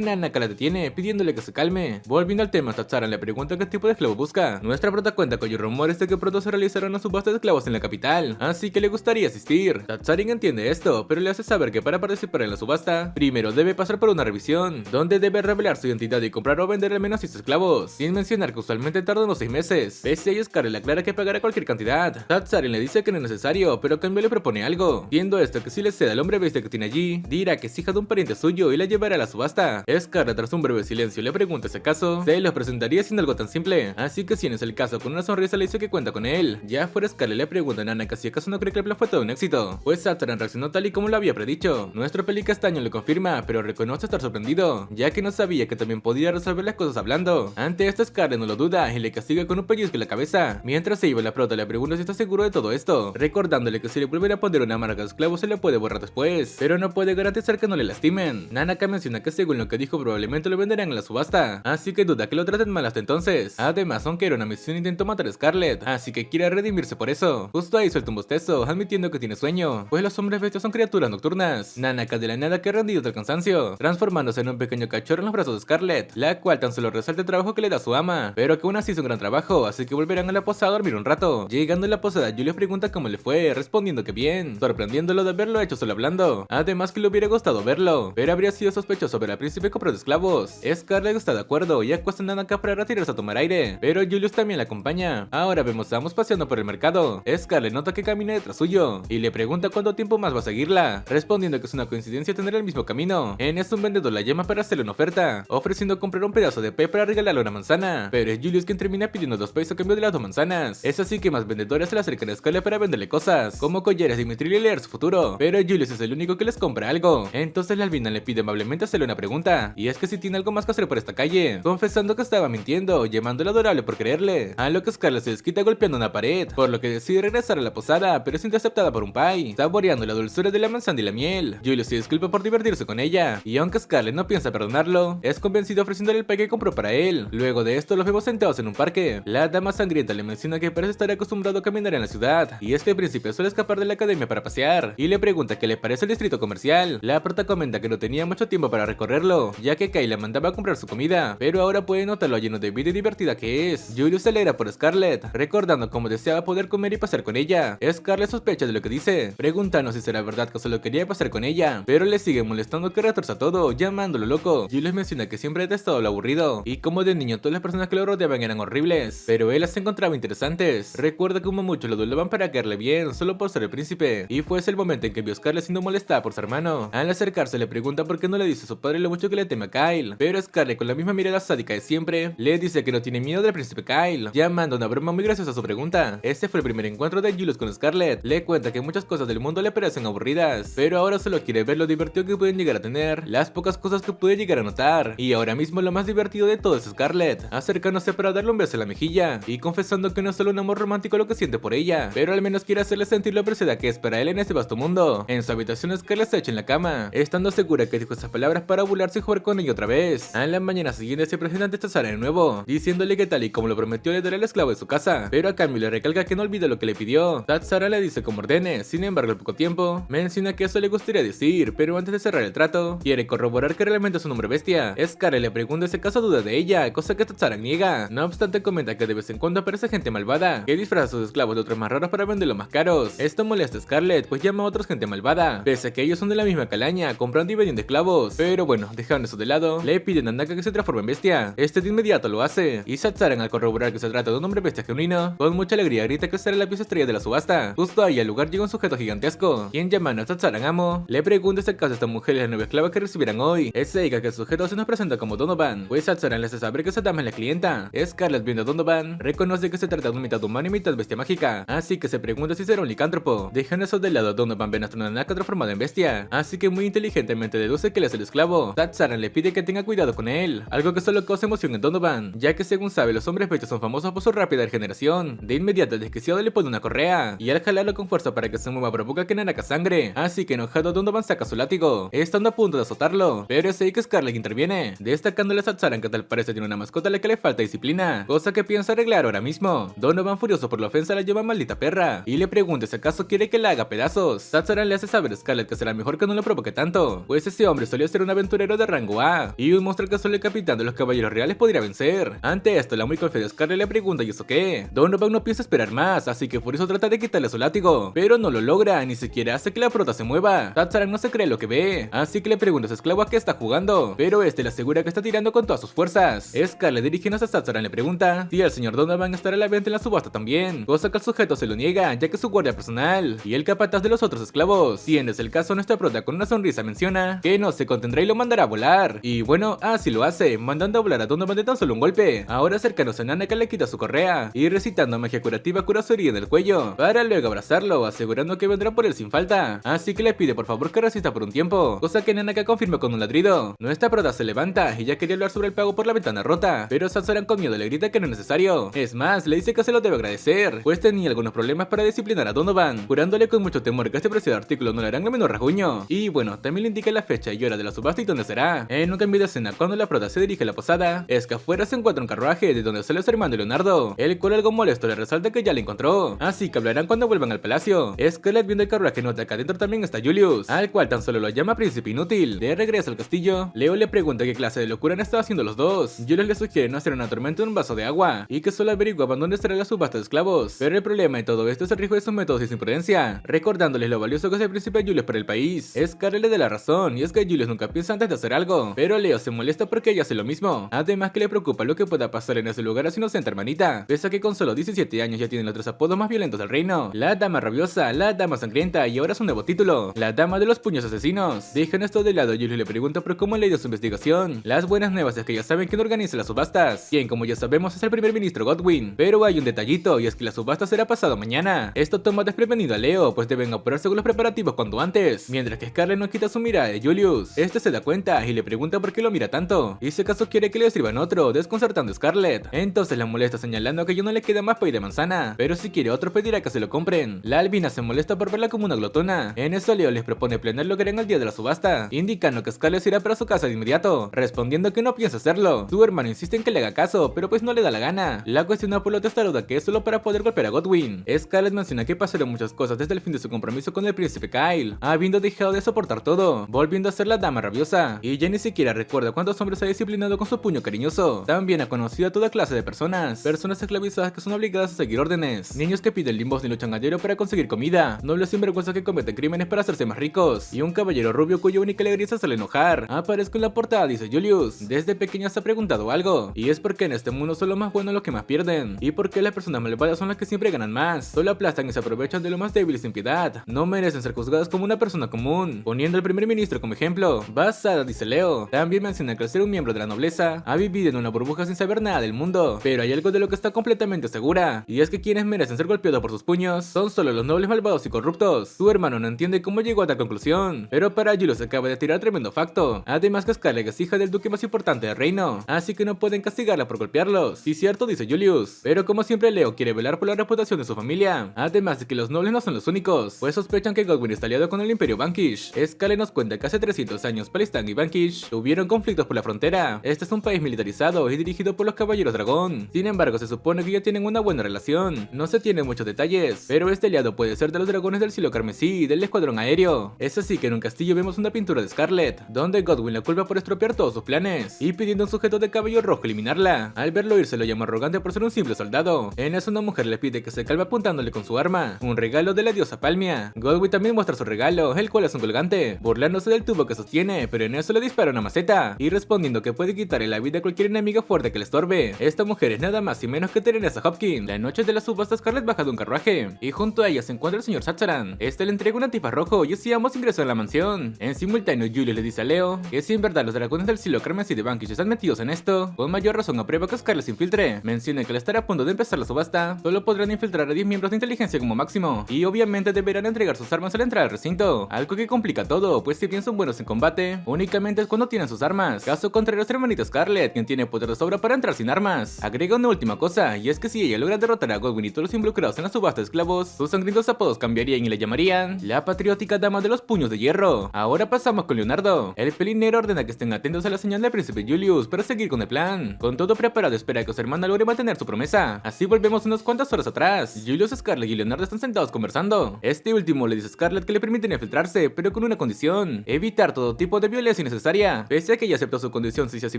Nanaka la detiene, pidiéndole que se calme. Volviendo al tema, Tatsuran le pregunta qué tipo de esclavo busca. Nuestra prota cuenta con rumores de que pronto se realizará una subasta de esclavos en la capital, así que le gustaría asistir. Tatsuran entiende esto, pero le hace saber que para participar en la subasta, primero debe pasar por una revisión, donde debe revelar su identidad y comprar o vender al menos 6 esclavos, sin mencionar que usualmente tarda unos 6 meses. Pese a ello, Scarlett le aclara que pagará cualquier cantidad. Tatsuran le dice que no es necesario, pero a cambio le propone algo. Viendo esto, que si le cede al hombre bestia que tiene allí, dirá que es hija de un pariente suyo y la llevará a la subasta. Scarlett, tras un breve silencio, le pregunta si acaso se los presentaría sin algo tan simple, así que si no es el caso, con una sonrisa le dice que cuenta con él. Ya fuera, Scarlett le pregunta a Nanaka si acaso no cree que el plan fue todo un éxito, pues Tatsuran reaccionó tal y como lo había predicho. Nuestro peli castaño le confirma, pero reconoce estar sorprendido, ya que no sabía que también podía resolver las cosas hablando. Ante esto, Scarlett no lo duda y le castiga con un pellizco en la cabeza. Mientras se iba, la prota le pregunta si está seguro de todo esto, recordándole que si le vuelven a poner una marca de esclavo se le puede borrar después, pero no puede garantizar que no le lastimen. Nanaka menciona que según lo que dijo probablemente lo venderán en la subasta, así que duda que lo traten mal hasta entonces. Además, aunque era una misión, intentó matar a Scarlett, así que quiere redimirse por eso. Justo ahí suelta un bostezo, admitiendo que tiene sueño, pues los hombres bestias son criaturas nocturnas. Nanaka de la nada que rendido del cansancio, transformándose en un pequeño cachorro en los brazos de Scarlett, la cual tan solo resalta el trabajo que le da su ama, pero que aún así es un gran trabajo, así que volverán a la posada a dormir un rato. Llegando a la posada, Julius pregunta cómo le fue, respondiendo que bien, sorprendiéndolo de haberlo hecho solo hablando. Además que le hubiera gustado verlo, pero habría sido sospechoso ver al príncipe comprar de esclavos. Scarlett está de acuerdo y acuesta a Nanaka para retirarse a tomar aire, pero Julius también la acompaña. Ahora vemos a ambos paseando por el mercado. Scarlett nota que camina detrás suyo y le pregunta cuánto tiempo más va a seguirla, respondiendo que es una coincidencia tener el mismo camino. En esto un vendedor la llama para hacerle una oferta, ofreciendo comprar un pedazo de pez para regalarle una manzana, pero es Julius quien termina pidiendo 2 pesos a cambio de las 2 manzanas. Es así que más vendedores se le acercan a Scarlett para venderle cosas, como collares y mentir y leer su futuro, pero Julius es el único que les compra algo. Entonces la albina le pide amablemente hacerle una pregunta, y es que si tiene algo más que hacer por esta calle, confesando que estaba mintiendo, llamándola adorable por creerle, a lo que Scarlett se desquita golpeando una pared, por lo que decide regresar a la posada, pero es interceptada por un pie, saboreando la dulzura de la manzana y la miel. Julius se disculpa por divertirse con ella, y aunque Scarlett no piensa perdonarlo, es convencido ofreciéndole el pie que compró para él. Luego de esto los vemos sentados en un parque. La dama sangrienta le menciona que parece estar acostumbrado a caminar en la ciudad, y es que el príncipe suele escapar de la academia para pasear, y le pregunta qué le parece el distrito comercial. La prota comenta que no tenía mucho tiempo para recorrerlo, ya que Kai la mandaba a comprar su comida, pero ahora puede notar lo lleno de vida y divertida que es. Julius se alegra por Scarlett, recordando cómo deseaba poder comer y pasar con ella. Scarlett sospecha de lo que dice, preguntando si será verdad que solo quería pasar con ella, pero le sigue molestando que retorza todo, llamándolo loco. Julius menciona que siempre ha detestado lo aburrido, y como de niño todas las personas que lo rodeaban eran horribles, pero él las encontraba interesantes. Recuerda como muchos lo duelaban para caerle bien, solo por ser el príncipe, y fue ese el momento en que vio a Scarlett siendo molestada por su hermano. Al acercarse le pregunta por qué no le dice a su padre lo mucho que le teme a Kyle, pero Scarlett con la misma mirada sádica de siempre, le dice que no tiene miedo del príncipe Kyle, llamando una broma muy graciosa a su pregunta. Este fue el primer encuentro de Julius con Scarlett. Le cuenta que muchas cosas del mundo le parecen aburridas, pero ahora solo quiere ver lo divertido que pueden llegar a tener, las pocas cosas que puede llegar a notar, y ahora mismo lo más divertido de todo es Scarlett, acercándose para darle un beso en la mejilla, y confesando que no es solo un amor romántico lo que siente por ella, pero al menos quiere hacerle sentir lo apreciada que es para él en este vasto mundo. En su habitación, Scarlett se echa en la cama, estando segura que dijo esas palabras para burlarse y jugar con ella otra vez. A la mañana siguiente se presenta ante Tatsuran de nuevo, diciéndole que tal y como lo prometió le dará el esclavo de su casa, pero a cambio le recalca que no olvide lo que le pidió. Tatsuran le dice como ordene, sin embargo al poco tiempo, menciona que eso le gustaría decir, pero antes de cerrar el trato, quiere corroborar que realmente es un hombre bestia. Scarlett le pregunta si acaso duda de ella, cosa que Tatsuran niega. No obstante comenta que de vez en cuando aparece gente malvada, que disfraza a sus esclavos de otros más raros para venderlos más caros. Esto molesta a Scarlett, pues llama a otros gente malvada, pese a que ellos son de la misma calaña, comprando y vendiendo esclavos. Pero bueno, dejando eso de lado, le piden a Nanaka que se transforme en bestia. Este de inmediato lo hace, y Tatsuran al corroborar que se trata de un hombre bestia genuino, con mucha alegría grita que será la pieza estrella de la subasta. Justo ahí al lugar llega un sujeto gigantesco, quien llamando a Tatsuran amo, le pregunta si acaso esta mujer es la nueva esclava que recibirán hoy. Es Seika que el sujeto se nos presenta como Donovan, pues Tatsuran le hace saber que esa dama es la clienta. Scarlett viendo a Donovan, reconoce que se trata de un mitad humano y mitad bestia mágica, así que se pregunta si será un licántropo. Dejando eso de lado, Donovan ve a nuestra Nanaka transformada en bestia, así que muy inteligentemente deduce que él es el esclavo. Tatsuran le pide que tenga cuidado con él, algo que solo causa emoción en Donovan, ya que según sabe los hombres bestias son famosos por su rápida regeneración. De inmediato el desquiciado le pone una correa, y al jalarlo con fuerza para que se mueva provoca que Nanaka sangre, así que enojado Donovan saca su látigo, estando a punto de azotarlo, pero es ahí que Scarlett interviene, destacándole a Tatsuran que tal parece tiene una mascota a la que le falta disciplina, cosa que piensa arreglar ahora mismo. Donovan furioso por la ofensa la llama maldita perra, y le pregunta si acaso quiere que la haga pedazos. Satsuran le hace saber a Scarlet que será mejor que no lo provoque tanto, pues ese hombre solía ser un aventurero de rango A, y un monstruo que solo el capitán de los caballeros reales podría vencer. Ante esto, la muy confiada Scarlet le pregunta ¿y eso qué? Donovan no piensa esperar más, así que por eso trata de quitarle su látigo, pero no lo logra, ni siquiera hace que la prota se mueva. Satsuran no se cree lo que ve, así que le pregunta a su esclavo a qué está jugando, pero este le asegura que está tirando con todas sus fuerzas. Scarlet, dirigiéndose a Satsuran, le pregunta si el señor Donovan estará a la venta en la subasta también, cosa que el sujeto se lo niega, ya que es su guardia personal y el capataz de los otros esclavos. Siendo ese el caso, nuestra prota con una sonrisa menciona que no se contendrá y lo mandará a volar. Y bueno, así lo hace, mandando a volar a Donovan de tan solo un golpe. Ahora cercanos a Nanaka le quita su correa y recitando magia curativa cura su herida en el cuello, para luego abrazarlo, asegurando que vendrá por él sin falta. Así que le pide por favor que resista por un tiempo, cosa que Nanaka confirma con un ladrido. Nuestra prota se levanta y ya quería hablar sobre el pago por la ventana rota, pero Satsuran con miedo le grita que no es necesario. Es más, le dice que se lo debe agradecer, pues tenía algunos problemas para disciplinar a Donovan, jurándole con mucho temor que este preciado artículo no le harán el menor rasguño. Y bueno, también le indica la fecha y hora de la subasta y dónde será. En un cambio de escena, cuando la prota se dirige a la posada, es que afuera se encuentra un carruaje de donde sale su hermano Leonardo, el cual algo molesto le resalta que ya le encontró, así que hablarán cuando vuelvan al palacio. Scarlet, viendo el carruaje, nota que adentro también está Julius, al cual tan solo lo llama príncipe inútil. De regreso al castillo, Leo le pregunta qué clase de locura han estado haciendo los dos. Julius le sugiere no hacer una tormenta en un vaso de agua y que solo averiguaban dónde estará la subasta de esclavos, pero el problema de todo esto es el riesgo de sus métodos y su imprudencia, recordándoles lo valioso que es el príncipe Julius para el país. Scarlet le da la razón, y es que Julius nunca piensa antes de hacer algo, pero Leo se molesta porque ella hace lo mismo, además que le preocupa lo que pueda pasar en ese lugar a su inocente hermanita, pese a que con solo 17 años ya tiene los tres apodos más violentos del reino: la dama rabiosa, la dama sangrienta y ahora su nuevo título, la dama de los puños asesinos. Dejan esto de lado, Julius le pregunta por cómo le dio su investigación. Las buenas nuevas es que ya saben quién organiza las subastas, quien como ya sabemos es el primer ministro Godwin, pero hay un detallito, y es que la subasta será pasado mañana. Esto toma desprevenido a Leo, pues deben apurarse con los preparativos cuanto antes, mientras que Scarlet no quita su mirada de Julius. Este se da cuenta y le pregunta por qué lo mira tanto, y si acaso quiere que le sirvan otro, desconcertando a Scarlet. Entonces la molesta señalando que ya no le queda más pay de manzana, pero si quiere otro pedirá que se lo compren. La albina se molesta por verla como una glotona. En eso Leo les propone planear lo que harán el día de la subasta, indicando que Scarlet se irá para su casa de inmediato, respondiendo que no piensa hacerlo. Su hermano insiste en que le haga caso, pero pues no le da la gana. La cuestiona por lo testaruda que es solo para poder golpear a Godwin. Scarlet menciona que pasaron muchas cosas desde el fin de su compromiso con el príncipe Kyle, habiendo dejado de soportar todo, volviendo a ser la dama rabiosa, y ya ni siquiera recuerda cuántos hombres ha disciplinado con su puño cariñoso. También ha conocido a toda clase de personas esclavizadas que son obligadas a seguir órdenes, niños que piden limosna y luchan a diario para conseguir comida, nobles sinvergüenzas que cometen crímenes para hacerse más ricos, y un caballero rubio cuya única alegría es hacerle enojar. Aparezco en la portada, dice Julius. Desde pequeña se ha preguntado algo, y es porque en este mundo son los más buenos los que más pierden, y porque las personas malvadas son las que siempre ganan más, solo aplastan y se aprovechan de lo más débil y sin piedad. No merecen ser juzgadas como una persona común, poniendo al primer ministro como ejemplo. Basada, dice Leo. También menciona que al ser un miembro de la nobleza, ha vivido en una burbuja sin saber nada del mundo, pero hay algo de lo que está completamente segura, y es que quienes merecen ser golpeados por sus puños son solo los nobles malvados y corruptos. Su hermano no entiende cómo llegó a tal conclusión, pero para Julius se acaba de tirar tremendo facto. Además que Scarlet es hija del duque más importante del reino, así que no pueden castigarla por golpearlos. Sí, cierto, dice Julius, pero como siempre Leo quiere velar por la reputación de su familia, además de que los nobles no son los únicos, pues sospechan que Godwin está aliado con el imperio Vanquish. Scarlet nos cuenta que hace 300 años Palestine y Vanquish tuvieron conflictos por la frontera. Este es un país militarizado y dirigido por los caballeros dragón, sin embargo se supone que ya tienen una buena relación. No se tienen muchos detalles, pero este aliado puede ser de los dragones del cielo carmesí y del escuadrón aéreo. Es así que en un castillo vemos una pintura de Scarlet, donde Godwin la culpa por estropear todos sus planes, y pidiendo a un sujeto de cabello rojo eliminarla. Al verlo ir se lo llama arrogante por ser un simple soldado. En eso una mujer le pide que se calme apuntándole con su arma, un regalo de la diosa Palmia. Godwin también muestra su regalo, el cual es un colgante, burlándose del tubo que sostiene, pero en eso le dispara una maceta, y respondiendo que puede quitarle la vida a cualquier enemigo fuerte que le estorbe. Esta mujer es nada más y menos que Teresa Hopkins. La noche de la subasta, Scarlet baja de un carruaje, y junto a ella se encuentra el señor Satsuran. Este le entrega un antifaz rojo y así ambos ingresan a la mansión. En simultáneo, Julius le dice a Leo que si en verdad los dragones del cielo carmesí de Vanquish están metidos en esto, con mayor razón aprueba que Scarlet se infiltre. Menciona que al estar a punto de empezar la subasta, solo podrán infiltrar a 10 miembros de inteligencia como máximo, y obviamente deberán entregar sus armas al entrar al recinto, algo que complica todo, pues si bien son buenos en combate, únicamente es cuando tienen sus armas. Caso contrario a su hermanita Scarlet, quien tiene poder de sobra para entrar sin armas. Agrega una última cosa, y es que si ella logra derrotar a Godwin y todos los involucrados en la subasta de esclavos, sus sangrientos apodos cambiarían y le llamarían la patriótica dama de los puños de hierro. Ahora pasamos con Leonardo. El pelinero ordena que estén atentos a la señal del príncipe Julius para seguir con el plan. Con todo preparado, espera que su hermana logre mantener su promesa. Así volvemos unas cuantas horas atrás. Julius, Scarlet y Leonardo están sentados conversando. Este último le le dice a Scarlett que le permiten infiltrarse, pero con una condición: evitar todo tipo de violencia innecesaria, pese a que ella aceptó su condición, se dice a sí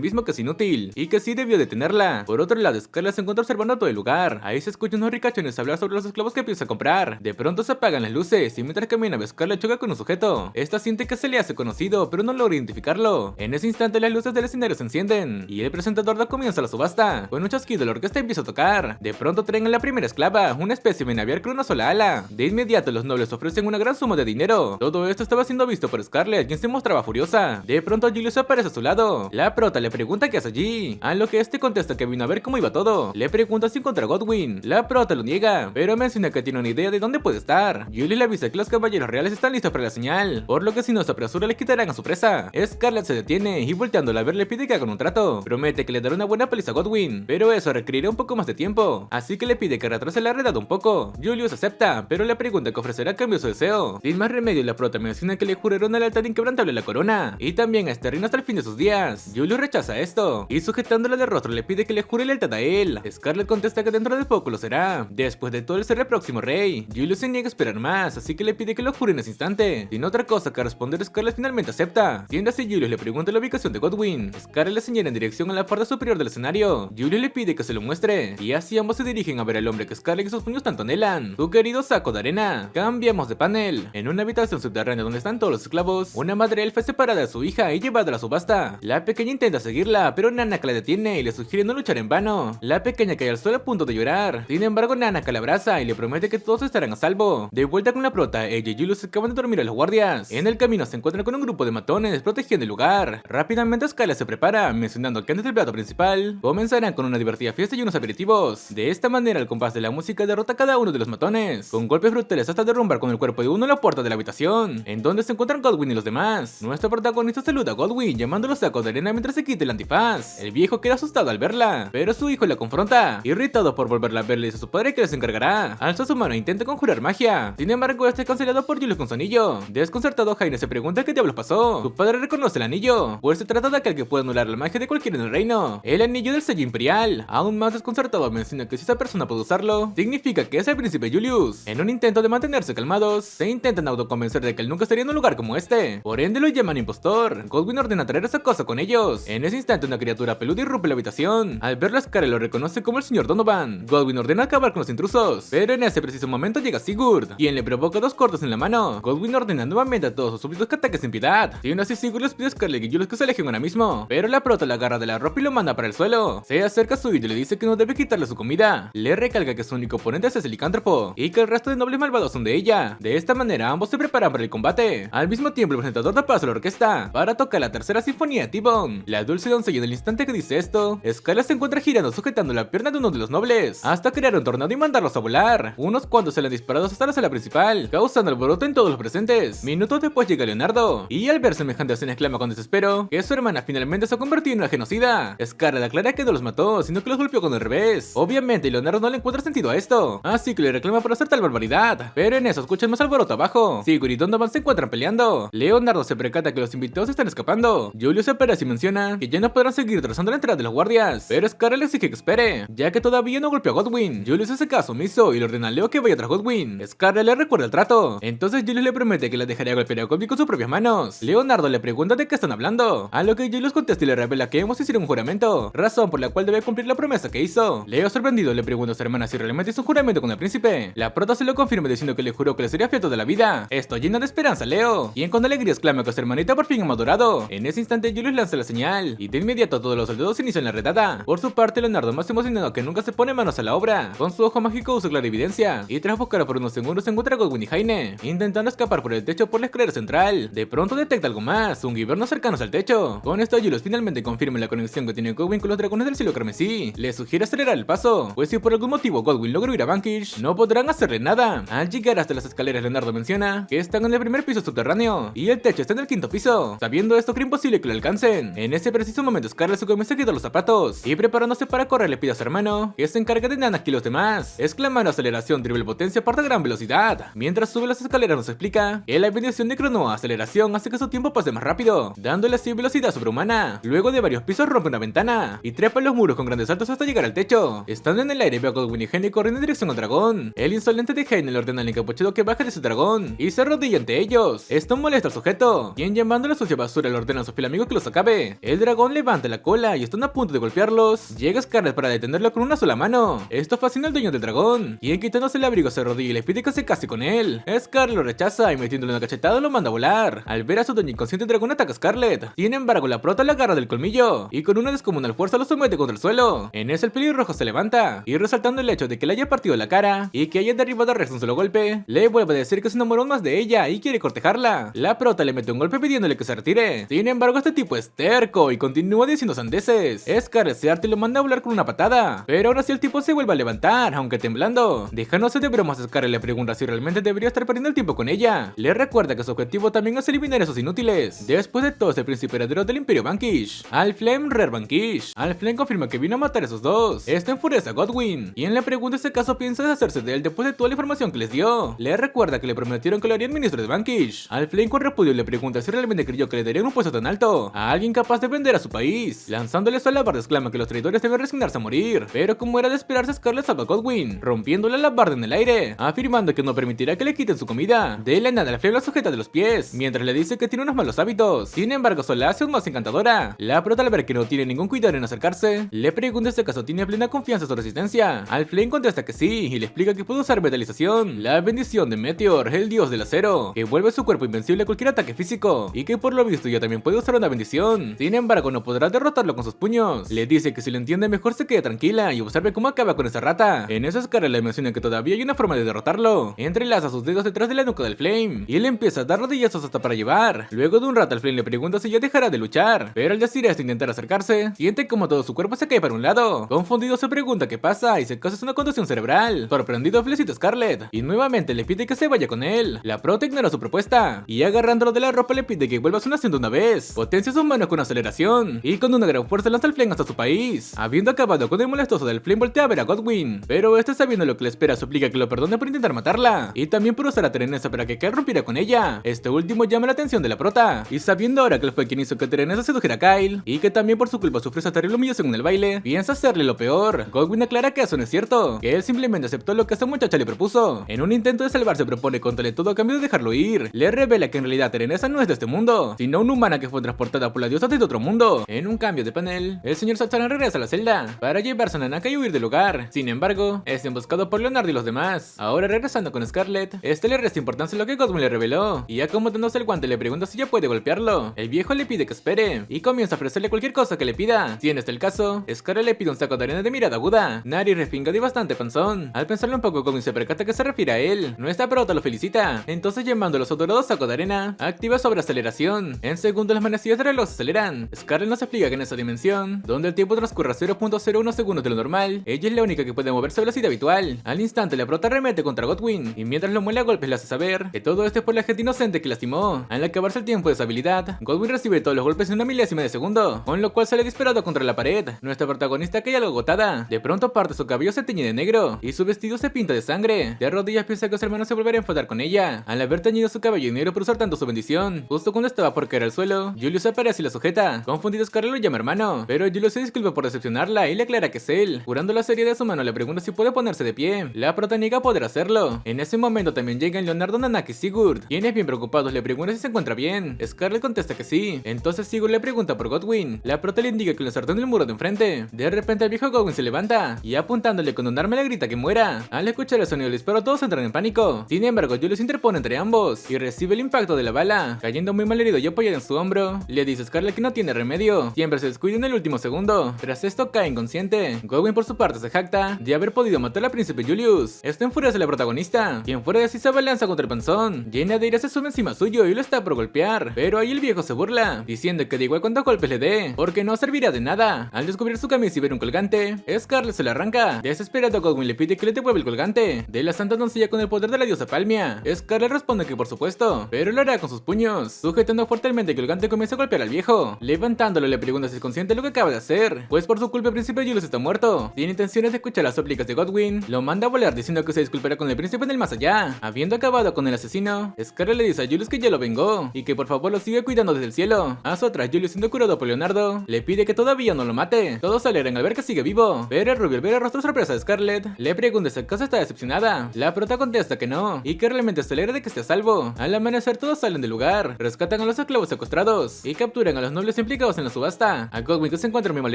mismo que es inútil, y que sí debió detenerla. Por otro lado, Scarlett se encuentra observando todo el lugar. Ahí se escuchan unos ricachones hablar sobre los esclavos que piensa comprar. De pronto se apagan las luces, y mientras camina, Scarlett choca con un sujeto. Esta siente que se le hace conocido, pero no logra identificarlo. En ese instante las luces del escenario se encienden, y el presentador da comienzo a la subasta. Con un chasquido la orquesta empieza a tocar. De pronto traen a la primera esclava, una especie de aviar con una sola ala. De inmediato los nobles ofrecen una gran suma de dinero. Todo esto estaba siendo visto por Scarlett, quien se mostraba furiosa. De pronto Julius aparece a su lado. La prota le pregunta qué hace allí, a lo que este contesta que vino a ver cómo iba todo. Le pregunta si encuentra a Godwin. La prota lo niega, pero menciona que tiene una idea de dónde puede estar. Julius le avisa que los caballeros reales están listos para la señal, por lo que si no se apresura le quitarán a su presa. Scarlett se detiene y volteándola a ver le pide que haga un trato. Promete que le dará una buena paliza a Godwin, pero eso requerirá un poco más de tiempo, así que le pide que retrase la redada un poco. Julius acepta, pero le pregunta que ofrecerá a cambio su deseo. Sin más remedio, la prota menciona que le juraron a la lealtad inquebrantable la corona, y también a este reino hasta el fin de sus días. Julius rechaza esto, y sujetándola de rostro le pide que le jure lealtad a él. Scarlett contesta que dentro de poco lo será. Después de todo, él será el próximo rey. Julius se niega a esperar más, así que le pide que lo jure en ese instante. Sin otra cosa que responder, Scarlett finalmente acepta. Siendo así, Julius le pregunta la ubicación de Godwin. Scarlett le señala en dirección a la parte superior del escenario. Julius le pide que se lo muestre, y así ambos se dirigen a ver al hombre que Scarlett y sus puños tanto anhelan, su querido saco de arena. Cambiamos de panel. En una habitación subterránea donde están todos los esclavos, una madre elfa es separada de su hija y llevada a la subasta. La pequeña intenta seguirla, pero Nanaka la detiene y le sugiere no luchar en vano. La pequeña cae al suelo a punto de llorar. Sin embargo, Nanaka la abraza y le promete que todos estarán a salvo. De vuelta con la prota, ella y Julius acaban de dormir a los guardias. En el camino se encuentran con un grupo de matones protegiendo el lugar. Rápidamente Scarlett se prepara, mencionando que antes del plato principal comenzarán con una divertida fiesta y unos aperitivos. De esta manera, al compás de la música, derrota a cada uno de los matones, con golpes brutales hasta derrumbar con el cuerpo de uno la puerta de la habitación, en donde se encuentran Godwin y los demás. Nuestro protagonista saluda a Godwin, llamándolo saco de arena mientras se quita el antifaz. El viejo queda asustado al verla, pero su hijo la confronta. Irritado por volverla a ver, le dice a su padre que les encargará. Alza su mano e intenta conjurar magia. Sin embargo, este es cancelado por Julius con su anillo. Desconcertado, Jaime se pregunta qué diablos pasó. Su padre reconoce el anillo, pues se trata de aquel que puede anular la magia de cualquiera en el reino, el anillo del sello imperial. Aún más desconcertado, menciona que si esa persona puede usarlo, significa que es el príncipe Julius. En un intento de mantenerse calmados, se intentan autoconvencer de que él nunca estaría en un lugar como este, por ende lo llaman impostor. Godwin ordena traer esa cosa con ellos. En ese instante, una criatura peluda irrumpe la habitación. Al verlo, Scarlett lo reconoce como el señor Donovan. Godwin ordena acabar con los intrusos, pero en ese preciso momento llega Sigurd, quien le provoca 2 cortes en la mano. Godwin ordena nuevamente a todos sus súbditos que ataquen sin piedad. Siendo así, Sigurd les pide a Scarlett y Julius que se alejen ahora mismo, pero la prota la agarra de la ropa y lo manda para el suelo. Se acerca a su hijo y le dice que no debe quitarle su comida. Le recalca que su único oponente es el licántropo y que el resto de nobles malvados son de ella. De esta manera, ambos se preparan para el combate. Al mismo tiempo, el presentador da paso a la orquesta para tocar la tercera sinfonía de T-Bone. La dulce doncella, en el instante que dice esto, Scarlett se encuentra girando sujetando la pierna de uno de los nobles, hasta crear un tornado y mandarlos a volar. Unos cuantos se le han disparado hasta la sala principal, causando alboroto en todos los presentes. Minutos después llega Leonardo, y al ver semejante escena exclama con desespero que su hermana finalmente se ha convertido en una genocida. Scarlett aclara que no los mató, sino que los golpeó con el revés. Obviamente, Leonardo no le encuentra sentido a esto, así que le reclama por hacer tal barbaridad. Pero en eso escuchan más alboroto abajo. Sigurd y Donovan se encuentran peleando. Leonardo se percata que los invitados están escapando. Julius se aparece y menciona que ya no podrán seguir trazando la entrada de los guardias, pero Scarlett le exige que espere, ya que todavía no golpeó a Godwin. Julius hace caso omiso y le ordena a Leo que vaya tras Godwin. Scarlett le recuerda el trato, entonces Julius le promete que la dejaría golpear a Godwin con sus propias manos. Leonardo le pregunta de qué están hablando, a lo que Julius contesta y le revela que hemos hicieron un juramento, razón por la cual debe cumplir la promesa que hizo. Leo, sorprendido, le pregunta a su hermana si realmente hizo un juramento con el príncipe. La prota se lo confirma diciendo que le juró que le sería fiel toda la vida. Esto llena de esperanza a Leo, quien con alegría exclama que su hermanita por fin ha madurado. En ese instante, Julius lanza la señal y de inmediato todos los soldados inician la redada. Por su parte, Leonardo, más emocionado que nunca, se pone manos a la obra. Con su ojo mágico usa clarividencia y tras buscar por unos segundos se encuentra Godwin y Jaime intentando escapar por el techo por la escalera central. De pronto detecta algo más, un guiberno cercanos al techo. Con esto, Julius finalmente confirma la conexión que tiene Godwin con los dragones del cielo carmesí. Le sugiere acelerar el paso, pues si por algún motivo Godwin logra ir a Vanquish, no podrán hacerle nada. Al llegar hasta las escaleras, Leonardo menciona que están en el primer piso subterráneo y el techo está en el 5º piso. Sabiendo esto, cree imposible que lo alcancen. En ese preciso momento, Scarlett se comienza a quitar los zapatos y preparándose para correr le pide a su hermano que se encargue de Nanaki y los demás, exclamando aceleración, triple potencia, parte a gran velocidad. Mientras sube las escaleras, nos explica que la bendición de Cronoa, aceleración, hace que su tiempo pase más rápido, dándole así velocidad sobrehumana. Luego de varios pisos rompe una ventana y trepa los muros con grandes saltos hasta llegar al techo. Estando en el aire, ve a Godwin y Jaime corriendo en dirección al dragón. El insolente de Jaime le ordena al encapuchado que baje baja de su dragón y se arrodilla ante ellos. Esto molesta al sujeto, quien llamándole sucia basura le ordena a su fiel amigo que los acabe. El dragón levanta la cola y están a punto de golpearlos. Llega Scarlet para detenerlo con una sola mano. Esto fascina al dueño del dragón, quien quitándose el abrigo se arrodilla y le pide que se case con él. Scarlet lo rechaza y metiéndole una cachetada lo manda a volar. Al ver a su dueño inconsciente, el dragón ataca a Scarlet. Sin embargo, la prota la agarra del colmillo y con una descomunal fuerza lo somete contra el suelo. En ese el pelirrojo se levanta y resaltando el hecho de que le haya partido la cara y que haya derribado a Rex un solo golpe, le vuelve a decir que se enamoró más de ella y quiere cortejarla. La prota le mete un golpe pidiéndole que se retire. Sin embargo, este tipo es terco y continúa diciendo sandeces. Scarlet se harta y lo manda a volar con una patada, pero ahora sí el tipo se vuelve a levantar, aunque temblando. Dejándose de bromas, Scarlet le pregunta si realmente debería estar perdiendo el tiempo con ella. Le recuerda que su objetivo también es eliminar a esos inútiles. Después de todo, es el príncipe heredero del Imperio Vanquish, Alflame Rare Vanquish. Alflame confirma que vino a matar a esos dos. Esto enfurece a Godwyn, quien le pregunta si acaso piensa deshacerse de él después de toda la información que les dio. Le recuerda que le prometieron que lo harían ministro de Vanquish. Alflame con repudio le pregunta si realmente creyó que le darían un puesto tan alto a alguien capaz de vender a su país. Lanzándole su alabarda exclama que los traidores deben resignarse a morir, pero como era de esperarse, Scarlet salva a Godwyn, rompiéndole la alabarda en el aire, afirmando que no permitirá que le quiten su comida. De la nada, Alflame la sujeta de los pies, mientras le dice que tiene unos malos hábitos. Sin embargo, solo la hace aún más encantadora. La prota, al ver que no tiene ningún cuidado en acercarse, le pregunta si acaso tiene plena confianza en su resistencia. Alflame contesta que sí y le explica que puede usar metalización, la bendición de Meteor, el dios del acero, que vuelve su cuerpo invencible a cualquier ataque físico y que por lo visto ya también puede usar una bendición. Sin embargo, no podrá derrotarlo con sus puños. Le dice que si lo entiende mejor se quede tranquila y observe cómo acaba con esa rata. En eso Scarlet le menciona que todavía hay una forma de derrotarlo. Entrelaza sus dedos detrás de la nuca del Flame y le empieza a dar rodillazos hasta para llevar. Luego de un rato, el Flame le pregunta si ya dejará de luchar, pero al decir esto intentar acercarse, siente como todo su cuerpo se cae para un lado. Confundido se pregunta qué pasa y se causa una contusión cerebral. Sorprendido, felicita a Scarlet y nuevamente le pide que se vaya con él. La prota ignora su propuesta y agarrándolo de la ropa le pide que vuelva a su nación de una vez. Potencia su mano con aceleración y con una gran fuerza lanza al Flame hasta su país. Habiendo acabado con el molestoso del Flame, voltea a ver a Godwyn, pero este, sabiendo lo que le espera, suplica que lo perdone por intentar matarla y también por usar a Terenesa para que Kyle rompiera con ella. Este último llama la atención de la prota y sabiendo ahora que él fue quien hizo que Terenesa sedujera a Kyle y que también por su culpa sufrió esa terrible humillación en el baile, piensa hacerle lo peor. Godwyn aclara que eso no es cierto, que él simplemente aceptó lo que esta muchacha le propuso. En un intento de salvarse propone contarle todo a cambio de dejarlo ir. Le revela que en realidad Terenesa no es de este mundo, sino una humana que fue transportada por la diosa desde otro mundo. En un cambio de panel, el señor Sataran regresa a la celda para llevarse a Nanaka y huir del lugar. Sin embargo, es emboscado por Leonardo y los demás. Ahora regresando con Scarlet, este le resta importancia a lo que Godwyn le reveló y acomodándose el guante le pregunta si ya puede golpearlo. El viejo le pide que espere y comienza a ofrecerle cualquier cosa que le pida. Si en este el caso, Scarlet le pide un saco de arena de mirada aguda. Nari respingado y bastante panzón. Al pensarlo un poco, Godwyn se percata que se refiere a él. Nuestra prota lo felicita. Entonces, llamando a los adorados sacos de arena, activa sobreaceleración. En segundos las manecillas de reloj se aceleran. Scarlet nos explica que en esa dimensión, donde el tiempo transcurre a 0.01 segundos de lo normal, ella es la única que puede moverse a velocidad habitual. Al instante la prota remete contra Godwyn y mientras lo muele a golpes le hace saber que todo esto es por la gente inocente que lastimó. Al acabarse el tiempo de esa habilidad, Godwyn recibe todos los golpes en una milésima de segundo, con lo cual sale disparado contra la pared. Nuestra protagonista cae algo agotada. De pronto parte su cabello se teñe de negro y su vestido se pinta de sangre. De rodillas piensa que su hermano se volverá a enfadar con ella al haber teñido su cabello negro por usar tanto su bendición. Justo cuando estaba por caer al suelo, Julius aparece y la sujeta. Confundido, Scarlet lo llama hermano, pero Julius se disculpa por decepcionarla y le aclara que es él. Jurando la seriedad de su mano, le pregunta si puede ponerse de pie. La prota niega poder hacerlo. En ese momento también llegan Leonardo, Nanaki y Sigurd, quienes bien preocupados le preguntan si se encuentra bien. Scarlet contesta que sí. Entonces Sigurd le pregunta por Godwyn. La prota le indica que lo ensartó en el muro de enfrente. De repente el viejo Godwyn se levanta y apuntándole con un arma le grita que muera. Al escuchar el sonido del disparo todos entran en pánico. Sin embargo, Julius interpone entre ambos y recibe el impacto de la bala, cayendo muy mal herido y apoyado en su hombro. Le dice a Scarlet que no tiene remedio, siempre se descuida en el último segundo. Tras esto cae inconsciente. Godwyn por su parte se jacta de haber podido matar al príncipe Julius. Esto enfurece a la protagonista, quien fuera de sí se abalanza contra el panzón. Llena de ira se sube encima suyo y lo está por golpear, pero ahí el viejo se burla, diciendo que da igual cuántos golpes le dé, porque no servirá de nada. Al descubrir su camisa y ver un colgante, Scarlet se la arranca. Desesperado, Godwyn le pide que le devuelva el colgante de la santa doncella con el poder de la diosa Palmia. Scarlet responde que por supuesto, pero lo hará con sus puños. Sujetando fuertemente el colgante, comienza a golpear al viejo. Levantándolo le pregunta si es consciente de lo que acaba de hacer, pues por su culpa el príncipe Julius está muerto. Sin intenciones de escuchar las súplicas de Godwyn, lo manda a volar diciendo que se disculpará con el príncipe en el más allá. Habiendo acabado con el asesino, Scarlet le dice a Julius que ya lo vengó y que por favor lo siga cuidando desde el cielo. A su atrás, Julius, siendo curado por Leonardo, le pide que todavía no lo mate. Todos se alegran al ver que sigue vivo, pero el rubio al ver el rostro sorpresa de Scarlet le pregunta si acaso está decepcionada. La prota contesta que no, no, y que realmente se alegra de que esté a salvo. Al amanecer todos salen del lugar, rescatan a los esclavos secuestrados y capturan a los nobles implicados en la subasta. A Godwin, que se encuentra muy mal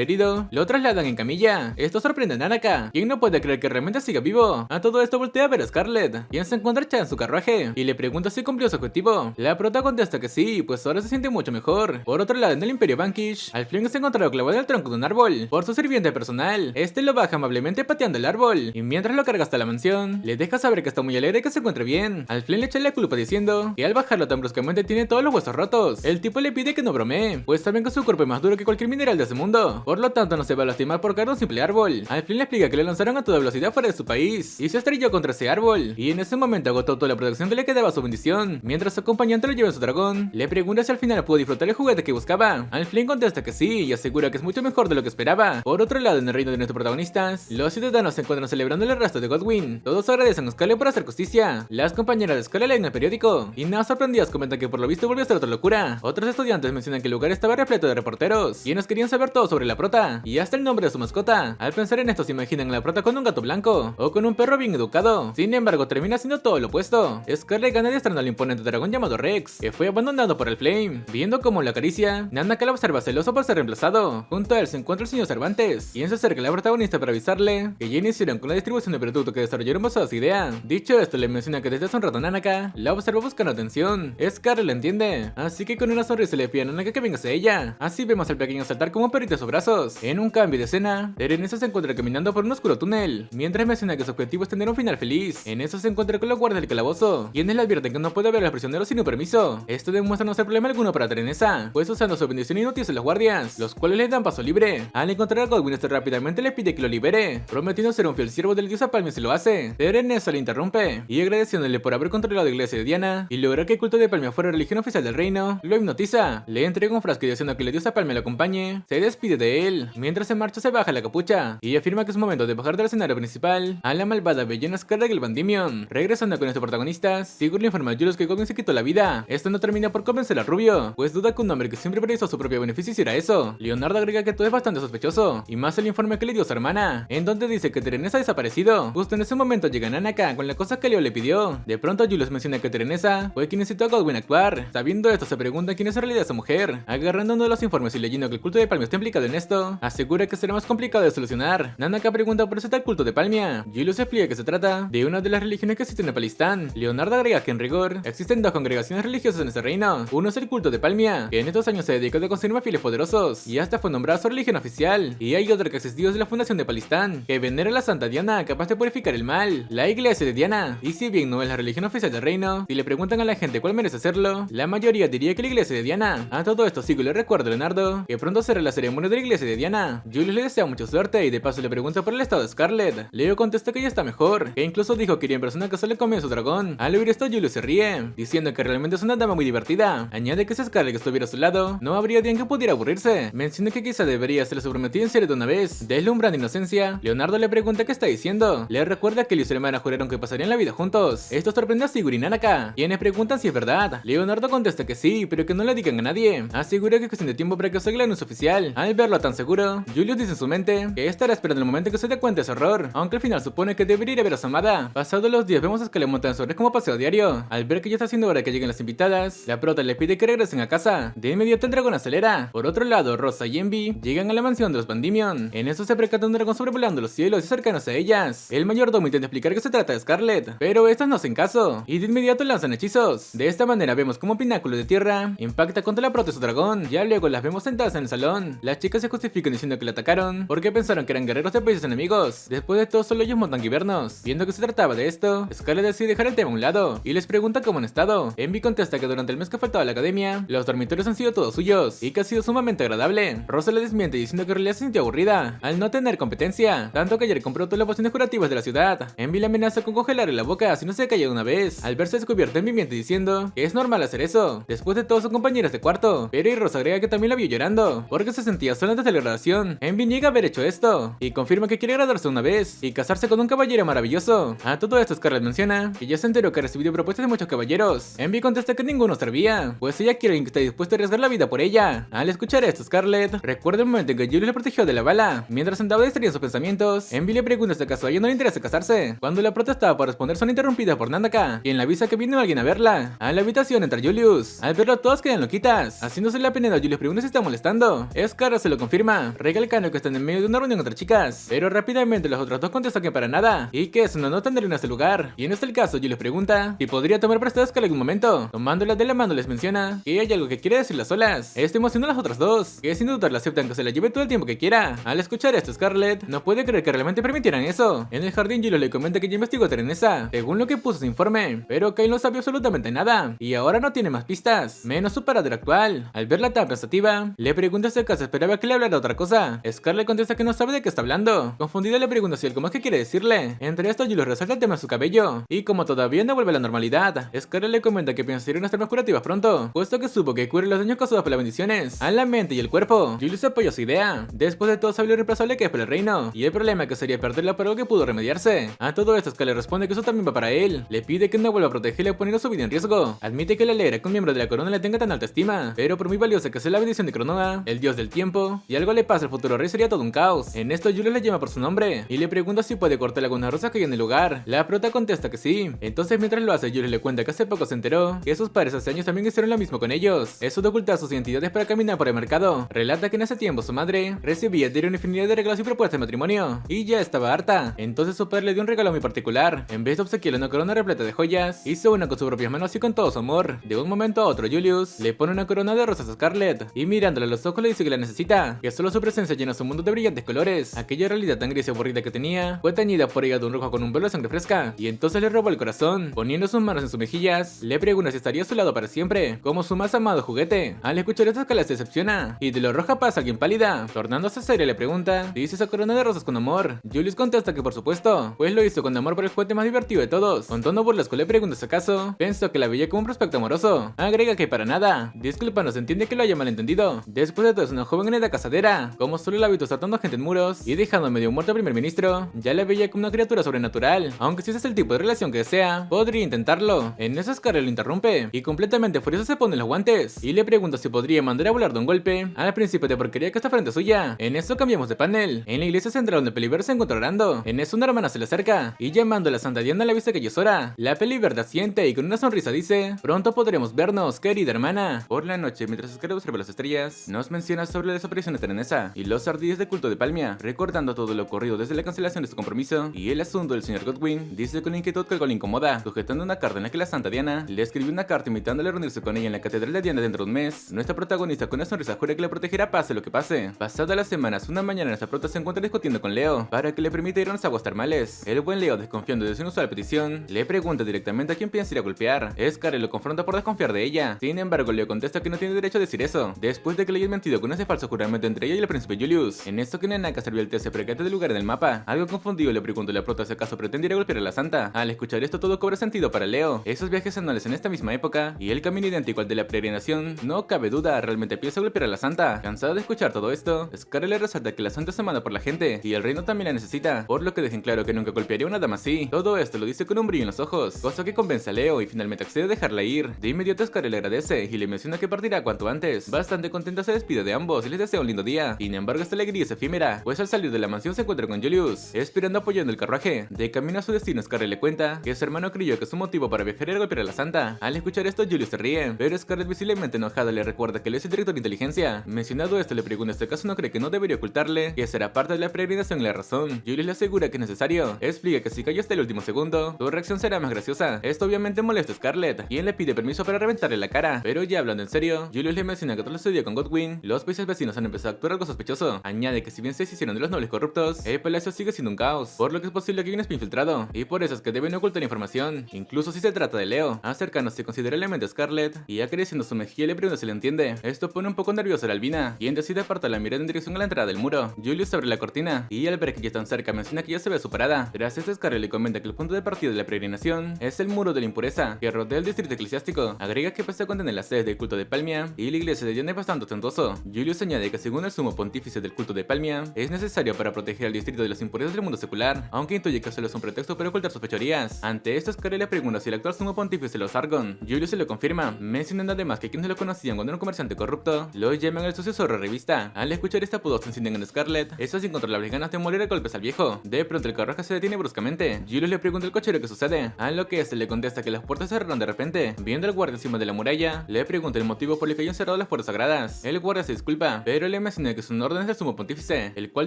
herido, lo trasladan en camilla. Esto sorprende a Nanaka, quien no puede creer que realmente siga vivo. A todo esto voltea a ver a Scarlett, quien se encuentra echada en su carruaje, y le pregunta si cumplió su objetivo. La prota contesta que sí, pues ahora se siente mucho mejor. Por otro lado, en el Imperio Vanquish, al Flynn se encontró clavado en el tronco de un árbol por su sirviente personal. Este lo baja amablemente pateando el árbol, y mientras lo carga hasta la mansión, le deja saber que está muy alegre y que se encuentre bien. Al Flynn le echa la culpa diciendo que al bajarlo tan bruscamente tiene todos los huesos rotos. El tipo le pide que no bromee, pues saben que su cuerpo es más duro que cualquier mineral de ese mundo, por lo tanto no se va a lastimar por caer un simple árbol. Al Flynn le explica que le lanzaron a toda velocidad fuera de su país y se estrelló contra ese árbol, y en ese momento agotó toda la protección que le quedaba a su bendición. Mientras su acompañante lo lleva en su dragón, le pregunta si al final pudo disfrutar el juguete que buscaba. Al Flynn contesta que sí y asegura que es mucho mejor de lo que esperaba. Por otro lado, en el reino de nuestros protagonistas, los ciudadanos se encuentran celebrando el arresto de Godwin. Todos agradecen a Scarlett por hacer justicia. Las compañeras de Scarlett leen el periódico y nada sorprendidas comentan que por lo visto volvió a ser otra locura. Otros estudiantes mencionan que el lugar estaba repleto de reporteros, quienes querían saber todo sobre la prota y hasta el nombre de su mascota. Al pensar en esto se imaginan a la prota con un gato blanco o con un perro bien educado. Sin embargo, termina siendo todo lo opuesto. Scarlett gana adiestrando al imponente dragón llamado Rex, que fue abandonado por el Flame. Viendo cómo lo acaricia, Nanaka la observa celoso por ser reemplazado. Junto a él se encuentra el señor Cervantes, quien se acerca a la protagonista para avisarle que ya iniciaron con la distribución de producto que desarrollaron basado en su idea. Dicho esto, le menciona que desde hace un rato Nanaka la observa buscando atención. Scarlett lo entiende, así que con una sonrisa le pide a Nanaka que venga hacia ella. Así vemos al pequeño saltar como un perrito a sus brazos. En un cambio de escena, Teresa se encuentra caminando por un oscuro túnel, mientras menciona que su objetivo es tener un final feliz. En eso se encuentra con los guardias del calabozo, quienes le advierten que no puede ver a los prisioneros sin un permiso. Esto demuestra no ser problema alguno para Teresa, pues usando su bendición inútil a los guardias, los cuales le dan paso libre. Al encontrar a Godwin, este rápidamente le pide que lo libere, prometiendo ser un fiel siervo del dios Palmia si lo hace. Teresa le interrumpe y agradeciéndole por haber controlado la iglesia de Diana y lograr que el culto de Palmia fuera religión oficial del reino, lo hipnotiza, le entrega un frasco y diciendo que la diosa Palmia lo acompañe, se despide de él. Mientras se marcha se baja la capucha y afirma que es momento de bajar del escenario principal a la malvada bellena Scarlett del Endymion. Regresando con nuestros protagonistas, Sigurd le informa a Julius que Godwin se quitó la vida. Esto no termina por convencer a Rubio, pues duda que un hombre que siempre priorizó su propio beneficio hiciera eso. Leonardo agrega que todo es bastante sospechoso, y más el informe que le dio su hermana, en donde dice que Teresa ha desaparecido. Justo en ese momento llega Nanaka con la cosa que Leo le pidió. De pronto Julius menciona que Teresa fue quien incitó a Godwin a actuar. Sabiendo esto se pregunta quién es en realidad esa mujer. Agarrando uno de los informes y leyendo que el culto de Palmia está implicado en esto, asegura que será más complicado de solucionar. Nanaka pregunta por ese tal culto de Palmia. Julius explica que se trata de una de las religiones que existen en Palistán. Leonardo agrega que en rigor existen dos congregaciones religiosas en este reino. Uno es el culto de Palmia, que en estos años se dedicó a conseguir más fieles poderosos y hasta fue nombrada su religión oficial. Y hay otro que existió desde la fundación de Palistán, que venera a la Santa Diana, capaz de purificar el mal, la iglesia de Diana. Y si bien no es la religión oficial del reino, si le preguntan a la gente cuál merece serlo, la mayoría diría que la iglesia de Diana. A todo esto Sigurd le recuerda a Leonardo que pronto será la ceremonia de la iglesia de Diana. Julius le desea mucha suerte y de paso le pregunta por el estado de Scarlett. Leo contesta que ya está mejor, que incluso dijo que iría en persona a casarle con su dragón. Al oír esto Julius se ríe, diciendo que realmente es una dama muy divertida. Añade que si Scarlett estuviera a su lado, no habría día en que pudiera aburrirse. Menciona que quizá debería hacerle su prometida en serio de una vez. Deslumbrando inocencia, Leonardo le pregunta qué está diciendo. Le recuerda que Leo y su hermana juraron que pasarían la vida juntos. Esto sorprende a Sigurd y Nanaka, quienes preguntan si es verdad. Leonardo contesta que sí, pero que no le digan a nadie. Asegura que es cuestión de tiempo para que salga el anuncio oficial. Al verlo tan seguro, Julius dice en su mente que estará esperando el momento en que se dé cuenta de su error, aunque al final supone que debería ir a ver a su amada. Pasados los días vemos a Scarlett montada en su red como paseo diario. Al ver que ya está haciendo hora de que lleguen las invitadas, la prota le pide que regresen a casa. De inmediato el dragón acelera. Por otro lado, Rosa y Envy llegan a la mansión de los Endymion. En eso se percata un dragón sobrevolando los cielos y cercanos a ellas. El mayordomo intenta explicar que se trata de Scarlett, pero estas no hacen caso y de inmediato lanzan hechizos. De esta manera vemos como un pináculo de tierra impacta contra la prota de su dragón. Ya luego las vemos sentadas en el salón. Las chicas se justifican diciendo que la atacaron porque pensaron que eran guerreros de países enemigos. Después de todo, solo ellos montan guibernos. Viendo que se trataba de esto, Scarlett decide dejar el tema a un lado y les pregunta cómo han estado. Envy contesta que durante el mes que faltaba a la academia, los dormitorios han sido todos suyos y que ha sido sumamente agradable. Rosa le desmiente diciendo que en realidad se sintió aburrida al no tener competencia, tanto que ayer compró todas las pociones curativas de la ciudad. Envy la amenaza con congelarle la boca si no se calla de una vez. Al verse descubierta, Envy miente diciendo que es normal hacer eso después de todos sus compañeros de cuarto, pero y Rosa agrega que también la vio llorando porque se sentía sola antes de la graduación. Envy niega haber hecho esto y confirma que quiere graduarse una vez y casarse con un caballero maravilloso. A todo esto Scarlett menciona que ya se enteró que ha recibido propuestas de muchos caballeros. Envy contesta que ninguno servía, pues ella quiere alguien que esté dispuesto a arriesgar la vida por ella. Al escuchar esto, Scarlett recuerda el momento en que Julius le protegió de la bala. Mientras andaba distraído en sus pensamientos, Envy le pregunta si acaso a ella no le interesa casarse. Cuando la prota estaba por responder, son interrumpida por Nanaka, quien le avisa que viene alguien a verla. A la habitación entra Julius. Al verlo todos quedan loquitas. Haciéndose la pena, Julius pregunta si está molestando. Scarlett se lo confirma, recalcando que están en medio de una reunión entre chicas. Pero rápidamente los otros dos contestan que para nada, y que eso no tendrían en este lugar. Y en este caso, Julius pregunta si podría tomar prestada a Scarlett en un momento. Tomándola de la mano les menciona que hay algo que quiere decirle a solas. Esto emociona a las otras dos, que sin dudar le aceptan que se la lleve todo el tiempo que quiera. Al escuchar esto, Scarlett no puede creer que realmente permitieran eso. En el jardín, Julius le comenta que ya investigó a Teresa, según lo que puso su informe, pero Kyle no sabía absolutamente nada, y ahora no tiene más pistas, menos su paradero actual. Al verla tan pensativa, le pregunta si acaso esperaba que le hablara otra cosa. Scarlett contesta que no sabe de qué está hablando. Confundida le pregunta si algo más que quiere decirle. Entre esto, Julius resalta el tema de su cabello, y como todavía no vuelve a la normalidad, Scarlett le comenta que piensa ir a unas termas curativas pronto, puesto que supo que cubre los daños causados por las bendiciones a la mente y el cuerpo. Julius apoya su idea. Después de todo, sabe lo irreemplazable que es para el reino, y el problema que sería perderla por algo que pudo remediarse. A todo esto, Scarlett responde que eso también va para él. Le pide que no vuelva a protegerle poniendo su vida en riesgo. Admite que le alegra que un miembro de la corona le tenga tan alta estima, pero por muy valiosa que sea la bendición de Cronoa, el dios del tiempo, si algo le pasa al futuro rey sería todo un caos. En esto, Julius le llama por su nombre y le pregunta si puede cortar algunas rosas que hay en el lugar. La prota contesta que sí. Entonces, mientras lo hace, Julius le cuenta que hace poco se enteró que sus padres hace años también hicieron lo mismo con ellos. Eso de ocultar sus identidades para caminar por el mercado. Relata que en ese tiempo su madre recibía de una infinidad de regalos y propuestas de matrimonio, y ya estaba harta. Entonces su padre le dio un regalo muy particular. En vez de obsequiarle una corona repleta de joyas, hizo una con sus propias manos y con todo su amor. De un momento a otro, Julius le pone una corona de rosas a Scarlett, y mirándole a los ojos le dice que la necesita, que solo su presencia llena su mundo de brillantes colores. Aquella realidad tan gris y aburrida que tenía fue teñida por ella de un rojo con un velo de sangre fresca, y entonces le robó el corazón. Poniendo sus manos en sus mejillas, le pregunta si estaría a su lado para siempre, como su más amado juguete. Al escuchar esto, Scarlett se decepciona, y de lo roja pasa alguien pálida. Tornándose seria, le pregunta si hizo esa corona de rosas con amor. Julius contesta que por supuesto, pues lo hizo con amor por el juguete más divertido de todos. Con tono burlesco le pregunta si acaso pensó que la veía como un prospecto amoroso. Agrega que para nada. Disculpa, no se entiende que lo haya malentendido. Después de todo, es una joven en edad casadera, como solo la ha visto saltando gente en muros y dejando medio muerto al primer ministro. Ya la veía como una criatura sobrenatural, aunque si ese es el tipo de relación que desea, podría intentarlo. En eso, Scarlett lo interrumpe y completamente furioso se pone los guantes y le pregunta si podría mandar a volar de un golpe al príncipe de porquería que está frente suya. En eso cambiamos de panel. En la iglesia central donde Peliver se encuentra orando. En eso una hermana se le acerca y llamando a la Santa Diana le avisa que ya es hora. La Peliver asiente y con una sonrisa dice: pronto podremos vernos, querida hermana. Por la noche, mientras Scarlett observa las estrellas, nos menciona sobre la desaparición de Teresa y los ardillos del culto de Palmia, recordando todo lo ocurrido desde la cancelación de su compromiso y el asunto del señor Godwin. Dice con inquietud que algo le incomoda, sujetando una carta en la que la Santa Diana le escribió una carta invitándole a reunirse con ella en la catedral de Diana dentro de un mes. Nuestra protagonista con una sonrisa jura que le protegerá pase lo que pase. Pasadas las semanas, una mañana nuestra prota se encuentra discutiendo con Leo para que le permita ir a unas aguas termales. El buen Leo, desconfiando de su inusual petición, le pregunta directamente a quién piensa ir a golpear. Scarlett lo confronta por desconfiar de ella. Sin embargo, Leo contesta que no tiene derecho a decir eso, después de que le hayan mentido con ese falso juramento entre ella y el príncipe Julius. En esto que Nanaka servía el té se percata del lugar en el mapa. Algo confundido le pregunta a la prota si acaso pretende ir a golpear a la santa. Al escuchar esto, todo cobra sentido para Leo. Esos viajes anuales en esta misma época y el camino idéntico al de la peregrinación, no cabe duda, realmente piensa golpear a la santa. Cansada de escuchar todo esto, Scarlett le resalta que la santa es amada por la gente y el reino también la necesita, por lo que dejen claro que nunca golpearía a una dama así. Todo esto lo dice con un brillo en los ojos, cosa que convence a Leo y finalmente accede a dejarla ir. De inmediato, Scarlett le agradece y le menciona que partirá cuanto antes. Bastante contenta, se despide de ambos y les desea un lindo día. Sin embargo, esta alegría es efímera, pues al salir de la mansión se encuentra con Julius, esperando apoyando el carruaje. De camino a su destino, Scarlett le cuenta que su hermano creyó que su motivo para viajar era golpear a la santa. Al escuchar esto, Julius se ríe, pero Scarlett, visiblemente enojada, le recuerda que él es el director de inteligencia. Mencionado esto, le pregunta este caso no cree que no debería ocultarle que será parte de la peregrinación y la razón. Julius le asegura que es necesario. Explica que si cayó hasta el último segundo, su reacción será más graciosa. Esto obviamente molesta a Scarlett, quien le pide permiso para reventarle la cara. Pero ya hablando en serio, Julius le menciona que todo lo sucedió con Godwin. Los países vecinos han empezado a actuar algo sospechoso. Añade que si bien se hicieron de los nobles corruptos, el palacio sigue siendo un caos, por lo que es posible que hay un espía infiltrado, y por eso es que deben ocultar información, incluso si se trata de Leo. Acercándose considerablemente a Scarlett y acariciando su mejilla le pregunta si le entiende. Esto pone un poco nerviosa a la albina, quien decide apartar la mirada en dirección a la entrada del muro. Julius abre la cortina y al ver que ya están cerca menciona que ya se ve superada. Tras esto, Scarlett le comenta que el punto de partida de la peregrinación es el muro de la impureza que rodea el distrito eclesiástico. Agrega que pese a contener la sede del culto de Palmia y la iglesia de Diana es bastante ostentoso. Julius añade que según el sumo pontífice del culto de Palmia, es necesario para proteger al distrito de las impurezas del mundo secular, aunque intuye que solo es un pretexto para ocultar sus fechorías. Ante esto, Scarlett le pregunta si el actual sumo pontífice los Argon. Julius se lo confirma, mencionando además que quienes lo conocían cuando era un comerciante corrupto lo llaman el sucio zorro revista. Al escuchar esta apodo se encienden en Scarlett esas incontrolables ganas de morir a golpes al viejo. De pronto el carruaje se detiene bruscamente. Julius le pregunta al cochero serio qué sucede, a lo que este le contesta que las puertas se cerraron de repente. Viendo al guardia encima de la muralla, le pregunta el motivo por el que hayan cerrado las puertas sagradas. El guardia se disculpa, pero le menciona que es un orden del sumo pontífice, el cual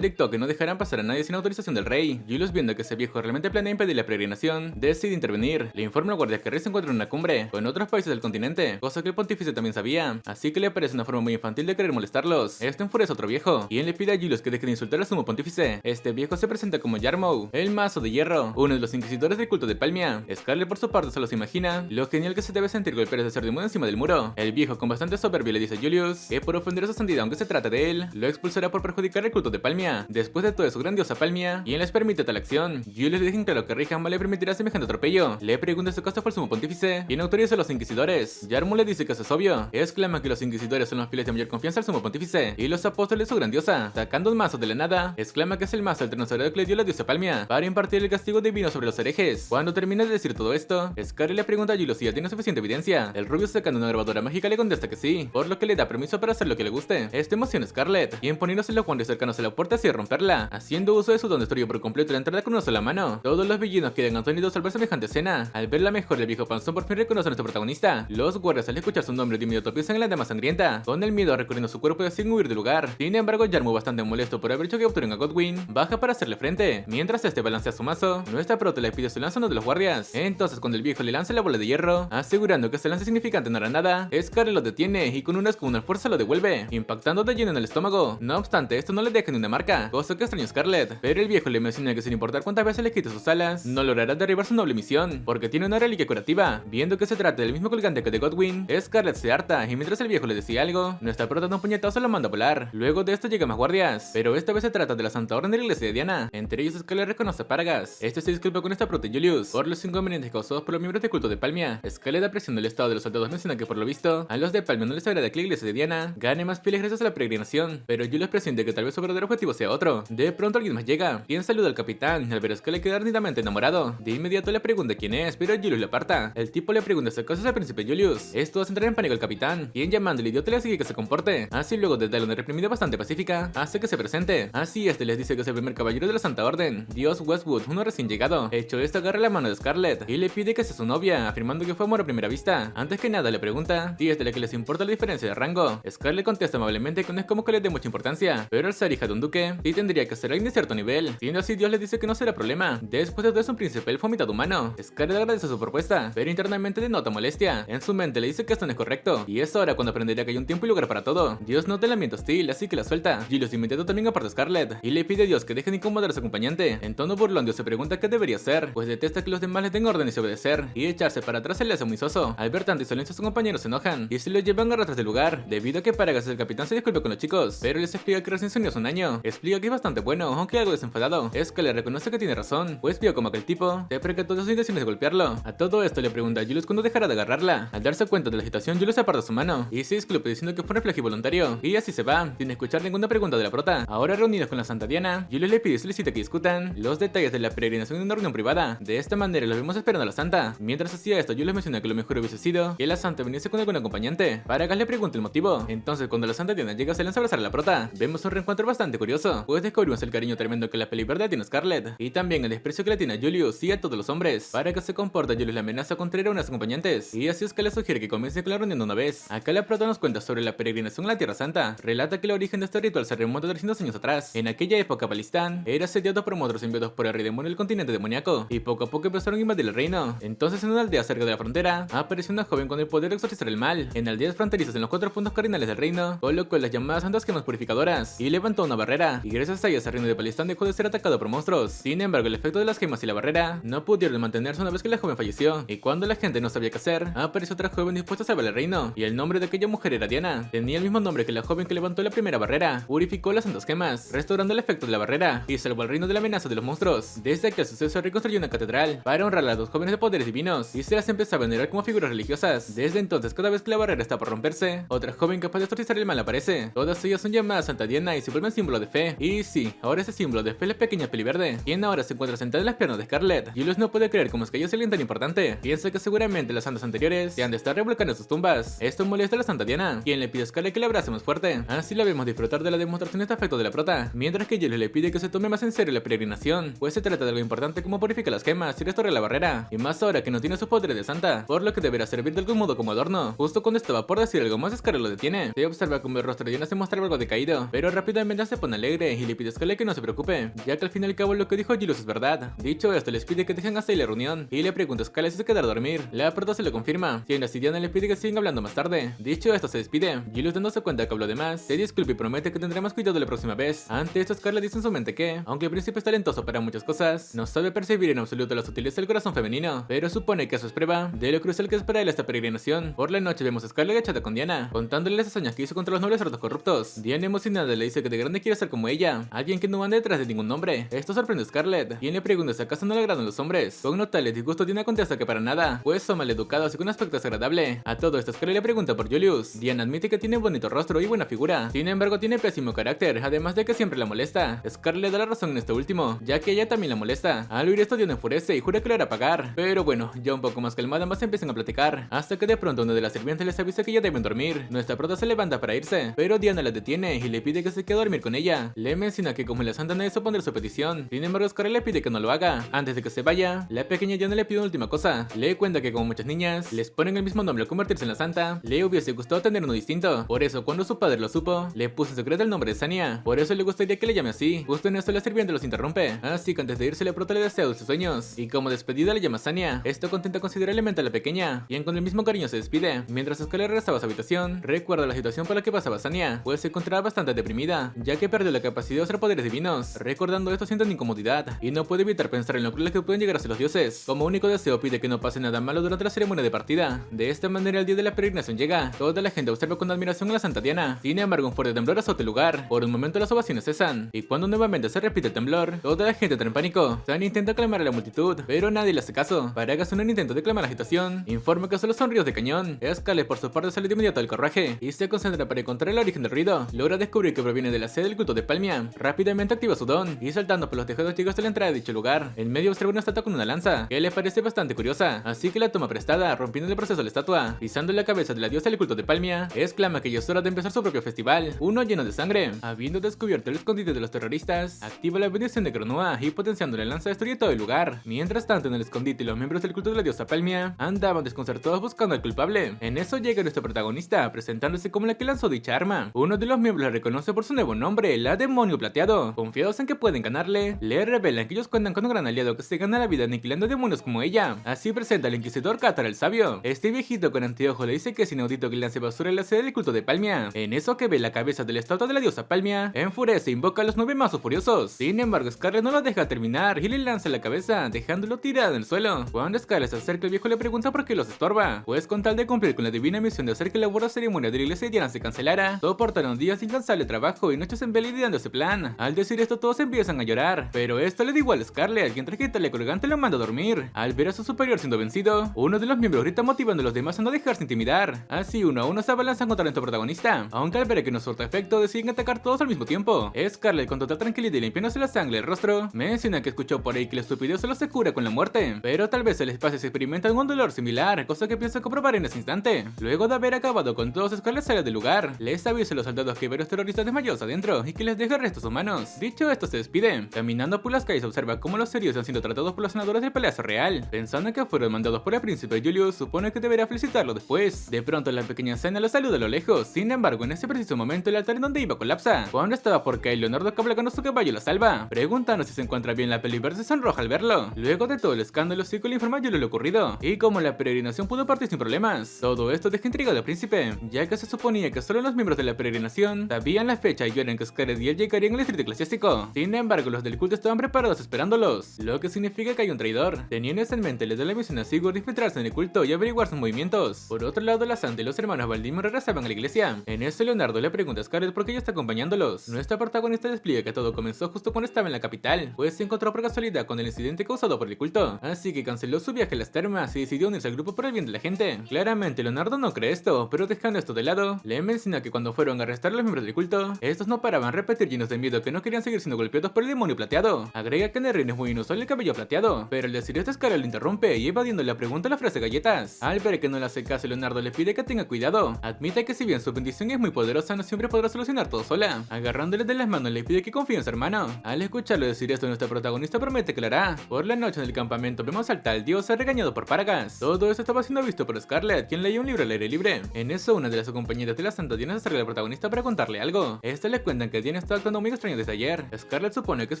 dictó que no dejarán pasar a nadie sin autorización del rey. Julius, viendo que ese viejo realmente planea impedir la peregrinación, decide intervenir. Le informa al guardia que Rey se encuentra en una cumbre con otros países del continente, cosa que el pontífice también sabía, así que le parece una forma muy infantil de querer molestarlos. Esto enfurece a otro viejo, quien le pide a Julius que deje de insultar al sumo pontífice. Este viejo se presenta como Yarmow, el mazo de hierro, uno de los inquisidores del culto de Palmia. Scarlet por su parte solo se imagina lo genial que se debe sentir golpear a ese cerdo inmundo encima del muro. El viejo con bastante soberbia le dice a Julius que por ofender a su santidad, aunque se trate de él, lo expulsará por perjudicar el culto de Palmia. Después de toda su grandiosa Palmia, ¿quién les permite tal acción? Julius le deja en claro que Rey jamás le permitirá semejante atropello. Le pregunta si acaso fue el sumo pontífice quien autoriza a los inquisidores. Yarmow le dice que eso es obvio. Exclama que los inquisidores son los fieles de mayor confianza al sumo pontífice y los apóstoles su grandiosa. Sacando un mazo de la nada, exclama que es el mazo del Tenosaurado que le dio la diosa Palmia para impartir el castigo divino sobre los herejes. Cuando termina de decir todo esto, Scarlet le pregunta a Julius si ya tiene suficiente evidencia. El rubio, sacando una grabadora mágica, le contesta que sí, por lo que le da permiso para hacer lo que le guste. Esto emociona a Scarlet, quien poniéndose los guantes cercanos a la puerta así romperla, haciendo uso de su don destruyó por completo la entrada con una sola mano. Todos los villanos quedan atónitos al ver semejante escena. Al verla mejor, el viejo panzón por fin reconoce a nuestro protagonista. Los guardias, al escuchar su nombre, de inmediato piensan en la dama sangrienta, con el miedo recorriendo su cuerpo y así huir del lugar. Sin embargo, Yarmow, bastante molesto por haber hecho que capturen a Godwin, baja para hacerle frente. Mientras este balancea su mazo, nuestra prota le pide su lanza a uno de los guardias. Entonces, cuando el viejo le lanza la bola de hierro, asegurando que este lance significante no hará nada, Scarlet lo detiene y con una fuerza lo devuelve, impactando de lleno en el estómago. No obstante, esto no le deja ni una marca, cosa que extraña a Scarlet, pero el viejo le menciona que sin importar cuántas veces le quite sus alas, no logrará derribar su noble misión, porque tiene una reliquia curativa. Viendo que se trata del mismo colgante que de Godwin, Scarlet se harta y mientras el viejo le decía algo, nuestra prota de un puñetazo lo manda a volar. Luego de esto llegan más guardias, pero esta vez se trata de la Santa Orden de la Iglesia de Diana. Entre ellos Scarlet reconoce a Paragas. Este se disculpa con esta prota y Julius por los inconvenientes causados por los miembros del culto de Palmia. Scarlet, apreciando el estado de los soldados, menciona que por lo visto a los de Palmia no les agrada que la Iglesia de Diana gane más fieles gracias a la peregrinación, pero Julius presiente que tal vez su verdadero objetivo sea otro. De pronto alguien más llega, quien saluda al capitán. Al ver a Scarlet quedar nítidamente enamorado, de inmediato le pregunta quién es, pero Julius le aparta. El tipo le pregunta si acaso es el príncipe Julius. Esto hace entrar en pánico al capitán, quien llamando al idiota le sigue que se comporte. Así luego de darle una reprimida bastante pacífica, hace que se presente. Así este les dice que es el primer caballero de la Santa Orden, Dios Westwood, uno recién llegado. Hecho esto, agarra la mano de Scarlet y le pide que sea su novia, afirmando que fue amor a primera vista. Antes que nada le pregunta si es de la que les importa la diferencia de rango. Scarlet contesta amablemente que no es como que le dé mucha importancia, pero al ser hija de un duque, sí tendría que ser alguien de cierto nivel. Siendo así, Dios le dice que no será problema. Después de todo es un príncipe elfo mitad humano. Scarlet agradece su propuesta, pero internamente denota molestia. En su mente le dice que esto no es correcto, y es ahora cuando aprendería que hay un tiempo y lugar para todo. Dios nota el ambiente hostil, así que la suelta. Julius de inmediato también aparta a Scarlet, y le pide a Dios que deje de incomodar a su acompañante. En tono burlón, Dios se pregunta qué debería hacer, pues detesta que los demás le den órdenes y obedecer, y echarse para atrás se le hace muy soso. Al ver tanta insolencia, sus compañeros se enojan, y se lo llevan a arrastras del lugar, debido a que Paragas, el capitán, se disculpa con los chicos, pero les explica que recién se unió hace un año. Explica que es bastante bueno, aunque algo desenfadado. Scarlet reconoce que tiene razón, pues vio como aquel tipo se percató de sus intenciones de golpearlo. A todo esto le pregunta a Julius cuándo dejará de agarrarla. Al darse cuenta de la situación, Julius aparta su mano y se disculpa diciendo que fue un reflejo involuntario, y así se va, sin escuchar ninguna pregunta de la prota. Ahora reunidos con la Santa Diana, Julius le pide y solicita que discutan los detalles de la peregrinación en una reunión privada. De esta manera los vemos esperando a la Santa. Mientras hacía esto, Julius menciona que lo mejor hubiese sido que la Santa viniese con algún acompañante. Paragas le pregunta el motivo. Entonces cuando la Santa Diana llega, se lanza a abrazar a la prota. Vemos un reencuentro bastante curioso, pues descubrimos el cariño tremendo que la peli verde tiene a Scarlet, y también el desprecio que le tiene a Julius y a todos los hombres. Para que se comporta, Julius la amenaza con traer a unas acompañantes, y así es que le sugiere que comience con la reunión de una vez. Acá la prota nos cuenta sobre la peregrinación a la Tierra Santa. Relata que el origen de este ritual se remonta a 300 años atrás. En aquella época, Palistán era asediado por monstruos enviados por el rey demonio del continente demoníaco, y poco a poco empezaron a invadir el reino. Entonces, en una aldea cerca de la frontera, apareció una joven con el poder de exorcizar el mal. En aldeas fronterizas en los 4 puntos cardinales del reino, colocó las llamadas santas gemas purificadoras y levantó una barrera, y gracias a ellas el reino de Palistán dejó de ser atacado por monstruos. Sin embargo, el efecto de las gemas y la barrera no pudieron mantenerse una vez que la joven falleció, y cuando la gente no sabía qué hacer, apareció otra joven dispuesta a salvar el reino, y el nombre de aquella mujer era Diana. Tenía el mismo nombre que la joven que levantó la primera barrera. Purificó las santas gemas, restaurando el efecto de la barrera, y salvó al reino de la amenaza de los monstruos. Desde aquel suceso reconstruyó una catedral para honrar a las dos jóvenes de poderes divinos, y se las empezó a venerar como figuras religiosas. Desde entonces, cada vez que la barrera está por romperse, otra joven capaz de exorcizar el mal aparece. Todas ellas son llamadas Santa Diana y se vuelven símbolo de fe. Y sí, ahora ese símbolo de fe es la pequeña peliverde, quien ahora se encuentra sentada en las piernas de Scarlet. Julius no puede creer cómo es que ella es alguien tan importante. Piensa que seguramente las santas anteriores se han de estar revolcando sus tumbas. Esto molesta a la Santa Diana, quien le pide a Scarlet que la abrace más fuerte. Así la vemos disfrutar de la demostración de afecto de la prota, mientras que Julius le pide que se tome más en serio la peregrinación, pues se trata de algo importante como purificar las gemas. problema si restaura la barrera, y más ahora que no tiene su poder de santa, por lo que deberá servir de algún modo como adorno. Justo cuando estaba por decir algo más, Scarlet lo detiene. Se observa como el rostro de Diana se muestra algo decaído, pero rápidamente se pone alegre y le pide a Scarlet que no se preocupe, ya que al fin y al cabo lo que dijo Julius es verdad. Dicho esto, les pide que dejen hasta ahí la reunión, y le pregunta a Scarlet si se quedará a dormir. La prota se lo confirma, siendo así Diana le pide que sigan hablando más tarde. Dicho esto, se despide. Julius, dándose cuenta que habló de más, se disculpa y promete que tendrá más cuidado la próxima vez. Ante esto, Scarlet dice en su mente que, aunque el príncipe es talentoso para muchas cosas, no sabe percibir en absoluto la sutileza del corazón femenino, pero supone que eso es prueba de lo crucial que es para él esta peregrinación. Por la noche vemos a Scarlet agachada con Diana, contándole las hazañas que hizo contra los nobles ratos corruptos. Diana, emocionada, le dice que de grande quiere ser como ella, alguien que no ande detrás de ningún hombre. Esto sorprende a Scarlet, quien le pregunta si acaso no le agradan los hombres. Con notable disgusto, Diana contesta que para nada, pues son maleducados y con aspecto desagradable. A todo esto, Scarlet le pregunta por Julius. Diana admite que tiene bonito rostro y buena figura, sin embargo tiene pésimo carácter, además de que siempre la molesta. Scarlet le da la razón en este último, ya que ella también la molesta. Al oír esto, Diana enfurece y jura que le hará pagar, pero bueno, ya un poco más calmada, más empiezan a platicar, hasta que de pronto una de las sirvientes les avisa que ya deben dormir. Nuestra prota se levanta para irse, pero Diana la detiene y le pide que se quede a dormir con ella. Le menciona que como la santa nadie supondrá su petición, sin embargo Scarlet le pide que no lo haga. Antes de que se vaya, la pequeña Diana le pide una última cosa. Le cuenta que como muchas niñas, les ponen el mismo nombre al convertirse en la santa, le hubiese gustado tener uno distinto. Por eso cuando su padre lo supo, le puso en secreto el nombre de Sania. Por eso le gustaría que le llame así. Justo en esto la sirviente los interrumpe, así que antes de irse la prota le desea dulces sueños, y como despedida le llama Sania. Esto contenta considerablemente a la pequeña, quien con el mismo cariño se despide. Mientras Scarlet regresaba a su habitación, recuerda la situación por la que pasaba Sania, pues se encontraba bastante deprimida, ya que perdió la capacidad de usar poderes divinos. Recordando esto siente incomodidad, y no puede evitar pensar en lo crueles que pueden llegar a ser los dioses. Como único deseo pide que no pase nada malo durante la ceremonia de partida. De esta manera el día de la peregrinación llega. Toda la gente observa con admiración a la santa Diana. Sin embargo, un fuerte temblor azota el lugar. Por un momento las ovaciones cesan, y cuando nuevamente se repite el temblor, toda la gente entra en pánico. Sania intenta calmar a la multitud, pero nadie le hace caso. Para que hacer un intento de calmar la agitación, informa que solo son ríos de cañón. Scarlet por su parte sale de inmediato del carruaje y se concentra para encontrar el origen del ruido. Logra descubrir que proviene de la sede del culto de Palmia. Rápidamente activa su don y saltando por los tejados llega hasta la entrada de dicho lugar. En medio observa una estatua con una lanza, que le parece bastante curiosa, así que la toma prestada, rompiendo el proceso a la estatua. Pisando la cabeza de la diosa del culto de Palmia, exclama que ya es hora de empezar su propio festival, uno lleno de sangre. Habiendo descubierto el escondite de los terroristas, activa la bendición de Cronoa y potenciando la lanza destruye todo el lugar. Mientras tanto, en el escondite los miembros del culto de la diosa Palmia andaban desconcertados buscando al culpable. En eso llega nuestro protagonista, presentándose como la que lanzó dicha arma. Uno de los miembros la reconoce por su nuevo nombre, la Demonio Plateado. Confiados en que pueden ganarle, le revelan que ellos cuentan con un gran aliado que se gana la vida aniquilando demonios como ella. Así presenta al inquisidor Catar el Sabio. Este viejito con anteojo le dice que es inaudito que lance basura en la sede del culto de Palmia. En eso que ve la cabeza de la estatua de la diosa Palmia, enfurece e invoca a los 9 mazos furiosos. Sin embargo, Scarlet no lo deja terminar y le lanza la cabeza, dejándolo tirado en el suelo. Cuando Scarlet se acerca, el viejo le pregunta por qué los estorba, pues con tal de cumplir con la divina misión de hacer que la burda ceremonia de la iglesia de Diana se cancelara, soportaron días incansable trabajo y noches en vela ideando ese plan. Al decir esto, todos empiezan a llorar, pero esto le da igual a Scarlet, quien tarjeta colgante lo manda a dormir. Al ver a su superior siendo vencido, uno de los miembros grita motivando a los demás a no dejarse intimidar. Así uno a uno se abalanzan contra nuestro protagonista, aunque al ver que no surta efecto deciden atacar todos al mismo tiempo. Scarlet, con total tranquilidad y limpiándose la sangre del rostro, menciona que escuchó por ahí que la estupidez solo se cura con la muerte, pero tal vez el espacio se experimenta algún dolor similar, cosa que piensa comprobar en ese instante. Luego de haber acabado con todos, Scarlet sale del lugar, les avisa a los soldados que varios terroristas desmayados adentro y que les deja restos humanos. Dicho esto, se despide. Caminando por las calles observa cómo los heridos han sido tratados por los senadores del Palacio Real. Pensando que fueron mandados por el príncipe Julius, supone que deberá felicitarlo después. De pronto la pequeña Sania lo saluda a lo lejos. Sin embargo, en ese preciso momento el altar en donde iba colapsa. Cuando estaba por caer, Leonardo cabalgando su caballo lo salva, preguntando si se encuentra bien. La peli verde se sonroja al verlo. Luego de todo el escándalo, Zico le informa a Julius lo ocurrido y cómo la peregrinación pudo partir sin problemas. Todo esto deja intrigado al príncipe, ya que se suponía que solo los miembros de la peregrinación sabían la fecha y hora en que Scarlet y él llegarían al distrito eclesiástico. Sin embargo, los del culto estaban preparados esperándolos, lo que significa que hay un traidor. Teniendo eso en mente, les da la misión a Sigurd infiltrarse en el culto y averiguar sus movimientos. Por otro lado, la santa y los hermanos Valdimir regresaban a la iglesia. En eso, Leonardo le pregunta a Scarlet por qué ella está acompañándolos. Nuestra protagonista le explica que todo comenzó justo cuando estaba en la capital, pues se encontró por casualidad con el incidente causado por el culto, así que canceló su viaje a las termas y decidió unirse al grupo por el bien de la gente. Claramente, Leonardo no cree esto, pero dejando esto de lado, le menciona que cuando fueron a arrestar a los miembros del culto, estos no paraban repetir llenos de miedo que no querían seguir siendo golpeados por el demonio plateado. Agrega que en el reino es muy inusual el cabello plateado, pero al decir esto, Scarlet lo interrumpe y evadiendo la pregunta le ofrece galletas. Al ver que no le hace caso, Leonardo le pide que tenga cuidado. Admite que si bien su bendición es muy poderosa, no siempre podrá solucionar todo sola. Agarrándole de las manos le pide que confíe en su hermano. Al escucharlo decir esto, nuestra protagonista promete que lo hará, Por la noche en el campamento vemos al tal dios ser regañado por Paragas. Todo esto estaba siendo visto por Scarlet, quien leía un libro al aire libre. En eso, una de las acompañantes de la Santa Diana se acerca al protagonista para contarle algo. Este le cuentan que Diana está actuando muy extraño desde ayer. Scarlet supone que es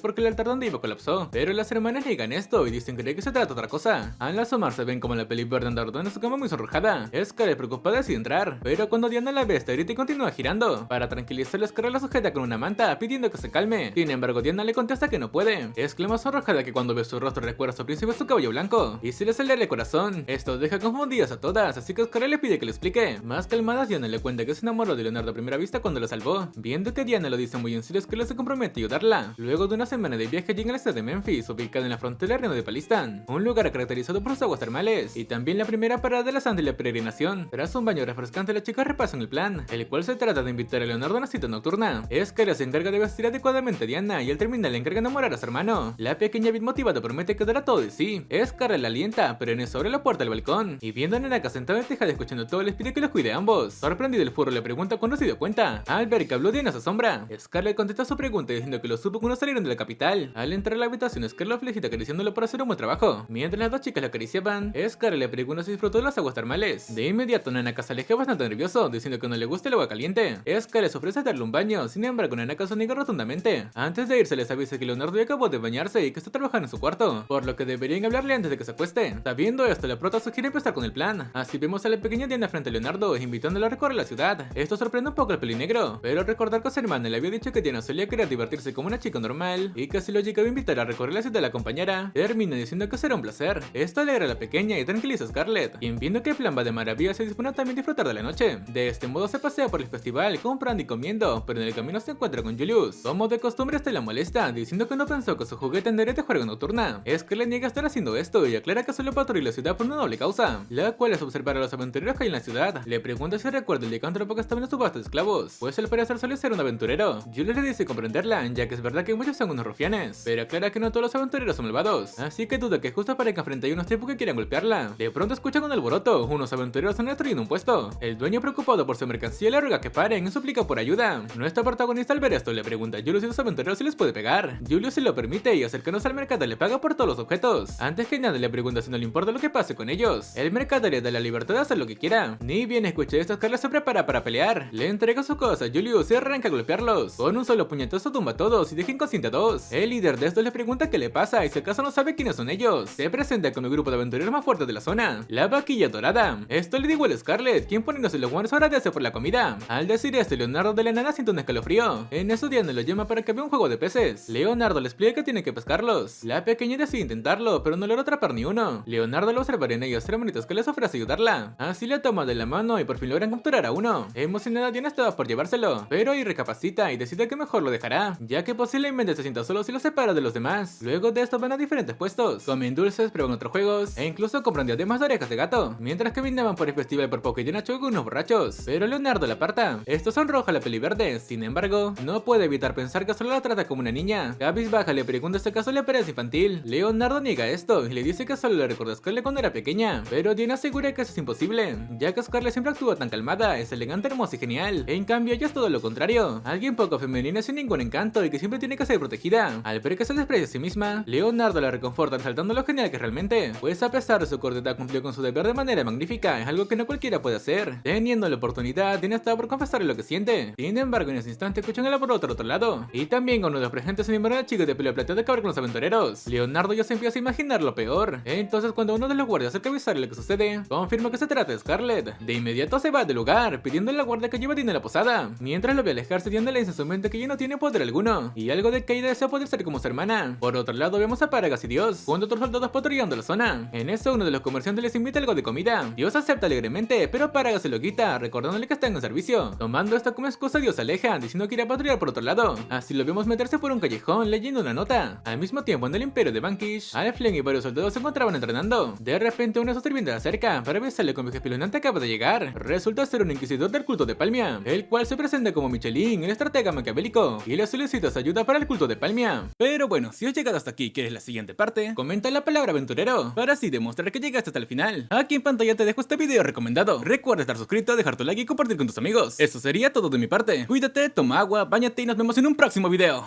porque el altar donde iba colapsó, pero las hermanas niegan esto y dicen que se trata de otra cosa. Al asomarse ven como la peli verde anda rodando en su cama muy sonrojada. Scarlet preocupada decide entrar, pero cuando Diana la ve, esta grita y continúa girando. Para tranquilizarla, Scarlet la sujeta con una manta, pidiendo que se calme. Sin embargo, Diana le contesta que no puede. Exclama sonrojada que cuando ve su rostro recuerda a su príncipe su cabello blanco y se le acelera el corazón. Esto deja confundidas a todas, así que Scarlet le pide que le explique. Más calmadas, Diana le cuenta que se enamoró de Leonardo a primera vista cuando lo salvó. Viendo que Diana lo dice muy en serio, Scarlet se compromete a ayudarla. Luego de una semana de viaje llega a la ciudad de Memphis, ubicada en la frontera del reino de Palistan, un lugar caracterizado por sus aguas termales y también la primera parada de la santa y la peregrinación. Tras un baño refrescante, las chicas repasan el plan, el cual se trata de invitar a Leonardo a una cita nocturna. Scarlet se encarga de vestir adecuadamente a Diana y al terminar le encarga de enamorar a su hermano. La pequeña bien motivada promete que dará todo de sí. Scarlet la alienta, pero en eso abre la puerta del balcón y viendo a Nanaka sentada en el tejado escuchando todo les pide que los cuide a ambos. Sorprendido, el furro le pregunta cuándo se dio cuenta. Al ver que habló Diana se asombra. Scarlet contesta su pregunta diciendo que lo supo cuando salieron de la capital. Al entrar a la habitación, Scarlet lo felicita acariciándolo por hacer un buen trabajo. Mientras las dos chicas lo acariciaban, Scarlet le pregunta si disfrutó de las aguas termales. De inmediato Nanaka se aleja bastante nervioso, diciendo que no le gusta el agua caliente. Scarlet se ofrece darle un baño, sin embargo Nanaka se niega rotundamente. Antes de irse les avisa que Leonardo ya acabó de bañarse y que está trabajando en su cuarto, por lo que deberían hablarle antes de que se acueste. Sabiendo esto, la prota sugiere empezar con el plan. Así vemos a la pequeña Diana frente a Leonardo, invitándolo a recorrer la ciudad. Esto sorprende un poco al pelinegro, pero recordar que su hermana le había dicho que Diana solía querer divertirse como una chica normal y que si lo llegaba a invitar a recorrer la ciudad la acompañara, termina diciendo que será un placer. Esto alegra a la pequeña y tranquiliza a Scarlet, quien viendo que el plan va de maravilla se dispone a también disfrutar de la noche. De este modo se pasea por el festival comprando y comiendo, pero en el camino se encuentra con Julius. Como de costumbre, este la molesta, diciendo que no pensó que su juguete andaría de juego nocturna. Scarlet niega estar haciendo esto y aclara que solo patrulla la ciudad por una doble causa, la cual es observar a los aventureros que hay en la ciudad. Le pregunta si recuerda el licántropo que estaba en la subasta de esclavos, pues al parecer suele ser un aventurero. Julius le dice comprenderla, ya que es verdad que muchos son unos rufianes, pero aclara que no todos los aventureros son malvados, así que duda que justo para que frente a unos tipos que quieran golpearla. De pronto escuchan un alboroto, unos aventureros están destruyendo un puesto. El dueño, preocupado por su mercancía, le ruega que paren y suplica por ayuda. Nuestro protagonista al ver esto le pregunta a Julius si los aventureros se les puede pegar. Julius se lo permite y acercándose al mercader le paga por todos los objetos. Antes que nada le pregunta si no le importa lo que pase con ellos. El mercader le da la libertad de hacer lo que quiera. Ni bien escucha esto, Scarlet se prepara para pelear. Le entrega su cosa a Julius y arranca a golpearlos. Con un solo puñetazo tumba a todos y deja inconsciente a dos. El líder de estos le pregunta qué le pasa y si acaso no sabe quiénes son ellos. Se presenta con el grupo de aventureros más fuerte de la zona, la vaquilla dorada. Esto le digo al Scarlet, quien poniéndose los guantes agradece por la comida. Al decir esto, Leonardo de la nada siente un escalofrío. En eso Diana lo llama para que vea un juego de peces. Leonardo le explica que tiene que pescarlos. La pequeña decide intentarlo, pero no logra atrapar ni uno. Leonardo lo observa en ellos tres monitos que les ofrece ayudarla. Así la toma de la mano y por fin logran capturar a uno. Emocionada, Diana estaba por llevárselo, pero ahí recapacita y decide que mejor lo dejará, ya que posiblemente se sienta solo si lo separa de los demás. Luego de esto van a diferentes puestos, comen dulces, prueban otros juegos e incluso compran diademas de orejas de gato, mientras que brindaban por el festival por poco y Diana choca con unos borrachos, pero Leonardo la aparta. Esto sonroja la peli verde, sin embargo, no puede evitar pensar que solo la trata como una niña. Cabizbaja le pregunta si acaso le parece infantil. Leonardo niega esto y le dice que solo le recuerda a Scarlet cuando era pequeña, pero Diana asegura que eso es imposible, ya que Scarlet siempre actúa tan calmada, es elegante, hermosa y genial. En cambio, ella es todo lo contrario, alguien poco femenina sin ningún encanto y que siempre tiene que ser protegida. Al ver que se desprecia a sí misma, Leonardo la reconforta saltando lo genial que realmente, pues a pesar de su corta edad cumplió con su deber de manera magnífica, es algo que no cualquiera puede hacer. Teniendo la oportunidad, Diana está por confesarle lo que siente. Sin embargo, en ese instante escuchan el alboroto al otro lado, y también con uno de los presentes se animaron a chica de pelo plateado de acabar con los aventureros. Leonardo ya se empieza a imaginar lo peor. Entonces, cuando uno de los guardias acerca a avisarle lo que sucede, confirma que se trata de Scarlet. De inmediato se va del lugar, pidiendo a la guardia que lleve a Diana a la posada. Mientras lo ve alejarse, Diana le dice en su mente que ya no tiene poder alguno, y algo de que ella desea poder ser como su hermana. Por otro lado, vemos a Paragas y Dios, junto a otros soldados patrullando la zona. En eso, uno de los comerciantes les invita algo de comida. Dios acepta alegremente, pero Paragas se lo quita, recordándole que está en servicio. Tomando esto como excusa, Dios se aleja, diciendo que irá a patrullar por otro lado. Así lo vemos meterse por un callejón leyendo una nota. Al mismo tiempo, en el imperio de Vanquish, Alflen y varios soldados se encontraban entrenando. De repente, uno de sus sirvientes se acerca para avisarle que un viaje espeluznante acaba de llegar. Resulta ser un inquisidor del culto de Palmia, el cual se presenta como Michelin, el estratega maquiavélico, y le solicita su ayuda para el culto de Palmia. Pero bueno, si has llegado hasta aquí y quieres la siguiente parte, comenta la palabra aventurero, para así demostrar que llegaste hasta el final. Aquí en pantalla te dejo este video recomendado. Recuerda estar suscrito, dejar tu like y compartir con tus amigos. Eso sería todo de mi parte. Cuídate, toma agua, báñate y nos vemos en un próximo video.